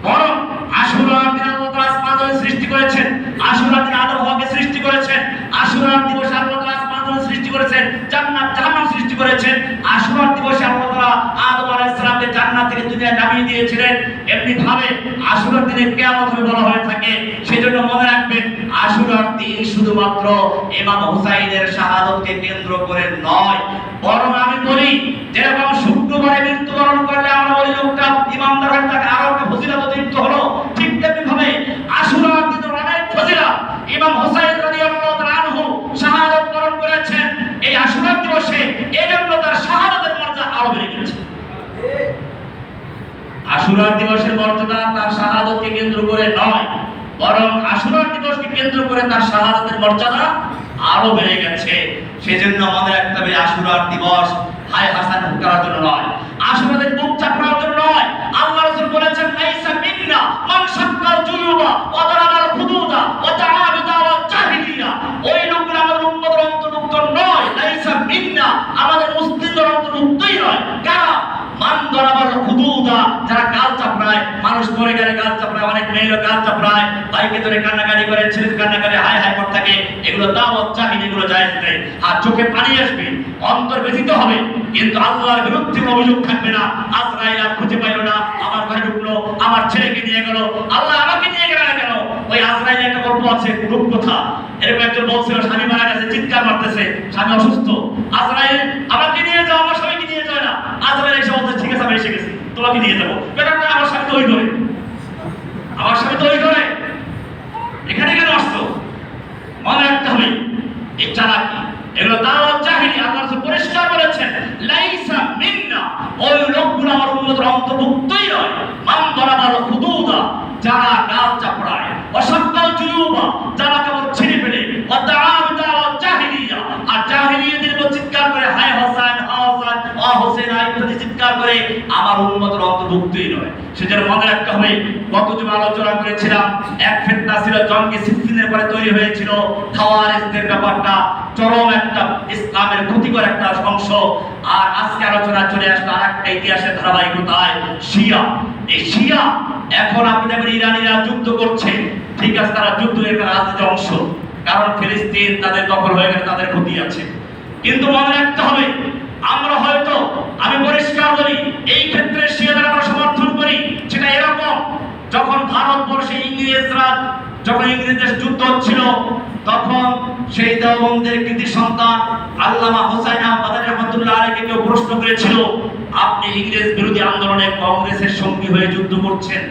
বরং আশুরার দিন আল্লাহ তাআলা আসমান জমিন সৃষ্টি করেছেন, আশুরার দিন আদম হাওয়াকে সৃষ্টি করেছেন, আশুরার দিবসে আল্লাহ তাআলা আসমান জমিন সৃষ্টি করেছেন, জান্নাত জাহান্নাম সৃষ্টি করেছেন। আশুরার দিবসে আল্লাহ তাআলা আদম আলাইহিস সালামকে জান্নাত থেকে দুনিয়ায় নামিয়ে দিয়েছিলেন। এমনি ভাবে আশুরার দিনে কিয়ামত হবে বলা হয়ে থাকে। সেজন্য মনে রাখবেন আশুরার দিন শুধুমাত্র ইমাম হুসাইনের শাহাদাতকে কেন্দ্র করে নয়, বরং আমি বলি যেরকম শুক্রবারে মৃত্যুবরণ করলে আমরা বলি লোকটা ইমানদার হয়ে তাকে আরো একটা ফজিলত অতিরিক্ত হলো, ঠিক তেমনি ভাবে আশুরার দিনের অনেক ফজিলত। ইমাম হুসাইন রাদিয়াল্লাহু তাআলা আনহু শাহাদাত বরণ করেছেন এই আশুরার দিবসে, এজন্য তার শাহাদাতের মর্যাদা আরো বেড়ে গেছে। আশুরার দিবসের মর্যাদা তার শাহাদাতকে কেন্দ্র করে নয়, বরং আশুরার দিবসকে কেন্দ্র করে তার শাহাদাতের মর্যাদা আরো বেড়ে গেছে। সেজন্য আমাদের রাখতে হবে আশুরার দিবস হায় হাসান করার জন্য নয়, আশুরাদের বুক চাপড়ার জন্য নয়। আল্লাহ রাসূল বলেছেন লাইসা মিন্না মান শাক্কাল জুয়ুবা ওয়া দারাবাল হুদুদা ওয়া তাআ বিদাওয়া জাহিলিয়া। ওই লোকগুলো আমাদের উম্মতের অন্তর্ভুক্ত নয়। লাইসা মিন্না আমাদের মুসলিমদের অন্তর্ভুক্তই নয়। কারা? মান দারাবাল হুদুদা, যারা গাল চাপড়ায়, মানুষ মরে গেলে গাল চাপড়ায়, অনেক মেয়েরা গাল চাপড়ায়, ভাইকে ধরে কান্নাকাটি করে, ছেলে কান্নাকাটি হায় হায় করতে থাকে, এগুলো দাওয়াত জাহিলি, এগুলো জায়েজ নেই। আর চোখে পানি আসবে, অন্তর ব্যথিত হবে, কিন্তু আল্লাহর বিরুদ্ধে অভিযোগ থাকবে না। আজরাইল আর খুঁজে পাইল না, আমার ঘরে ঢুকলো, আমার ছেলেকে নিয়ে গেল, আল্লাহ আমাকে নিয়ে গেল না কেন? ওই আজরাইল একটা গল্প আছে, রূপকথা। এরকম একজন বলছিল স্বামী মারা গেছে, চিৎকার মারতেছে, স্বামী অসুস্থ, আজরাইল আমাকে নিয়ে যাও, আমার স্বামীকে নিয়ে যায় না। আজরাইল এসে বলছে ঠিক আছে আমি এসে গেছি, তোমাকে নিয়ে যাবো। ব্যাপারটা আমার স্বামী তো ওই করে, আমার স্বামী তো ওই করে, এখানে কেন আসতো? মনে রাখতে হবে এই চালাকি, এগুলো দাওয়াত জাহিলি। আল্লাহ রাসূল পরিষ্কার বলেছেন লাইসা মিন্না, ওই লোকগুলো আমার উম্মতের অন্তর্ভুক্তই নয়। মান দারাবাল হুদুদা, যারা গাল চাপড়ায়, অসাক্কাল জুয়ুবা, যারা কেবল ছিঁড়ে ফেলে, ওয়া তাআ বিদাওয়া জাহিলিয়া, আর জাহিলিয়াতের উপর চিৎকার করে হায় হাসান হাসান ওয়া হোসেন ইত্যাদি চিৎকার করে আমার উম্মতের অন্তর্ভুক্তই নয়। সেজন্য মনে রাখতে হবে, গত জুমা আলোচনা করেছিলাম এক ফিতনা ছিল জঙ্গে সিফফিনের পরে তৈরি হয়েছিল খাওয়ারিজদের ব্যাপারটা, চরম একটা ইসলামের ক্ষতিকর একটা অংশ। আর আজকে আলোচনা চলে আসলো আরেকটা ইতিহাসের ধারাবাহিকতায়, শিয়া। এই শিয়া এখন আপনি দেখবেন ইরানিরা যুদ্ধ করছে, ঠিক আছে, তারা যুদ্ধের একটা রাজনীতির অংশ, কারণ ফিলিস্তিন তাদের দখল হয়ে গেলে তাদের ক্ষতি আছে। কিন্তু মনে রাখতে হবে আমরা হয়তো, আমি পরিষ্কার বলি, এই ক্ষেত্রে শিয়াদের আমরা সমর্থন করি। সেটা এরকম, যখন ভারতবর্ষে ইংরেজরা, যখন ইংরেজদের যুদ্ধ হচ্ছিল, তখন সেই দেওবন্দের কৃতি সন্তান আল্লামা হুসাইন আহমদ রাহমাতুল্লাহ আলাইহি কেউ প্রশ্ন করেছিল, আপনি ইংরেজ বিরোধী আন্দোলনে কংগ্রেসের সঙ্গী হয়ে যুদ্ধ করছেন?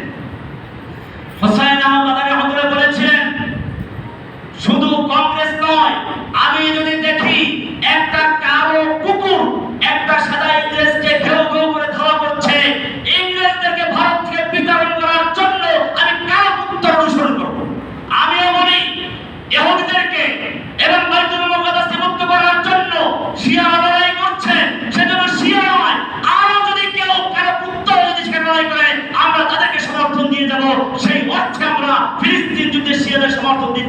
হুসাইন আহমদ রাহমাতুল্লাহ বলেছিলেন শুধু কংগ্রেস নয়, আমি যদি দেখি একটা কালো কুকুর একটা সাদা ইংরেজকে ঘেউ ঘেউ করে ধাওয়া করছে, ইংরেজদেরকে ভারত থেকে বিতাড়ন করার জন্য আমি কালো কুকুর অনুসরণ করব। আমিও বলি ইহুদিদেরকে এবং বাইতুল মুকাদ্দাসকে মুক্ত করার জন্য শিয়া লড়াই করছে, সেজন্য শিয়া নয়, আরো যদি কেউ কালো কুকুর যদি লড়াই করে আমরা তাদেরকে সমর্থন দিয়ে যাব। সেই অর্থে আমরা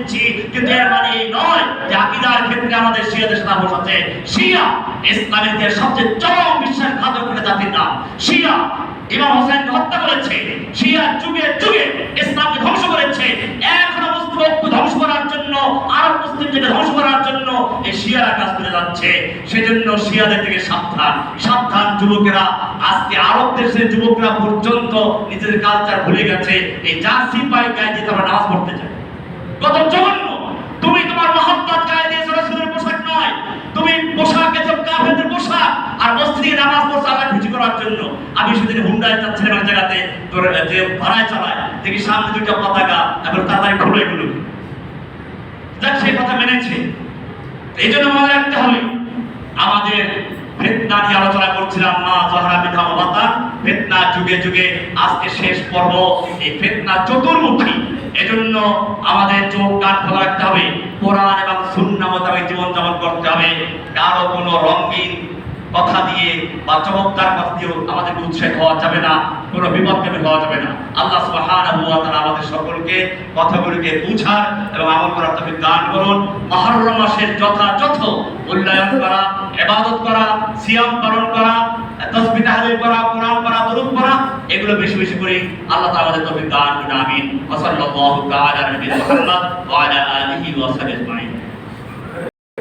দিচ্ছি, কিন্তু এর মানে এই নয় যে আকীদার ক্ষেত্রে আমাদের শিয়াদের সাথে আপোষ আছে। শিয়া ইসলামের যে সবচেয়ে চরম বিশ্বাসঘাতক জাতির নাম। শিয়া ইমাম হোসেনকে হত্যা করেছে, শিয়া যুগে যুগে ইসলামকে ধ্বংস করেছে। এখনো মুসলিম ঐক্য ধ্বংস করার জন্য, আরব মুসলিমদেরকে ধ্বংস করার জন্য এই শিয়ারা কাজ করে যাচ্ছে। সেজন্য শিয়াদের থেকে সাবধান, সাবধান যুবকেরা। আজকে আরব দেশের যুবকরা পর্যন্ত নিজেদের কালচার ভুলে গেছে। এই জার্সি পায়ে গায়ে দিয়ে তারা নামাজ পড়তে যায়, কত জঘন্য! তুমি তোমার মহব্বত গায়ে দিয়েছো রাসূলের পোশাক নয়, তুমি পোশাকে যে কাফেরদের পোশাক, আর মসজিদে নামাজ পড়ছো আল্লাহ খুশি করার জন্য। আমি সেদিন হুন্ডায় যাচ্ছিলাম এক জায়গাতে, তোর যে ভাড়ায় চালায়, দেখি সামনে দুইটা পতাকা, এবং তাড়াতাড়ি খুলে এগুলো যাক, সেই কথা মেনেছে। এই জন্য মনে রাখতে হবে, আমাদের ফিতনা নিয়ে আলোচনা করছিলাম, মা জহরা বিনহা ওয়াতান, ফিতনা যুগে যুগে, আজকে শেষ পর্ব। এই ফিতনা চতুর্মুখী, এজন্য আমাদের চোখ কান খোলা রাখতে হবে, কোরআন এবং সুন্নাহ মোতাবেক জীবন যাপন করতে হবে। কারো কোনো রঙিন কথা দিয়ে বা চমৎকার কথা দিয়ে আমাদেরকে উৎসাহিত হওয়া যাবে না, কোনো বিপদগামী হওয়া যাবে না। আল্লাহ সুবহানাহু ওয়া তাআলা আমাদের সকলকে কথাগুলোকে বুঝার এবং আমল করার তৌফিক দান করুন। মুহররম মাসের যথাযথ মূল্যায়ন করা, ইবাদত করা, সিয়াম পালন করা, তাসবিহ তাহলিল করা, কোরআন পড়া, দরুদ পড়া, এগুলো বেশি বেশি করে আল্লাহ তাআলা আমাদের তৌফিক দান করুন। আমিন। ওয়া সাল্লাল্লাহু তাআলা আলা নবিয়িনা মুহাম্মদ ওয়া আলা আলিহি ওয়া সাহবিহি আজমাইন।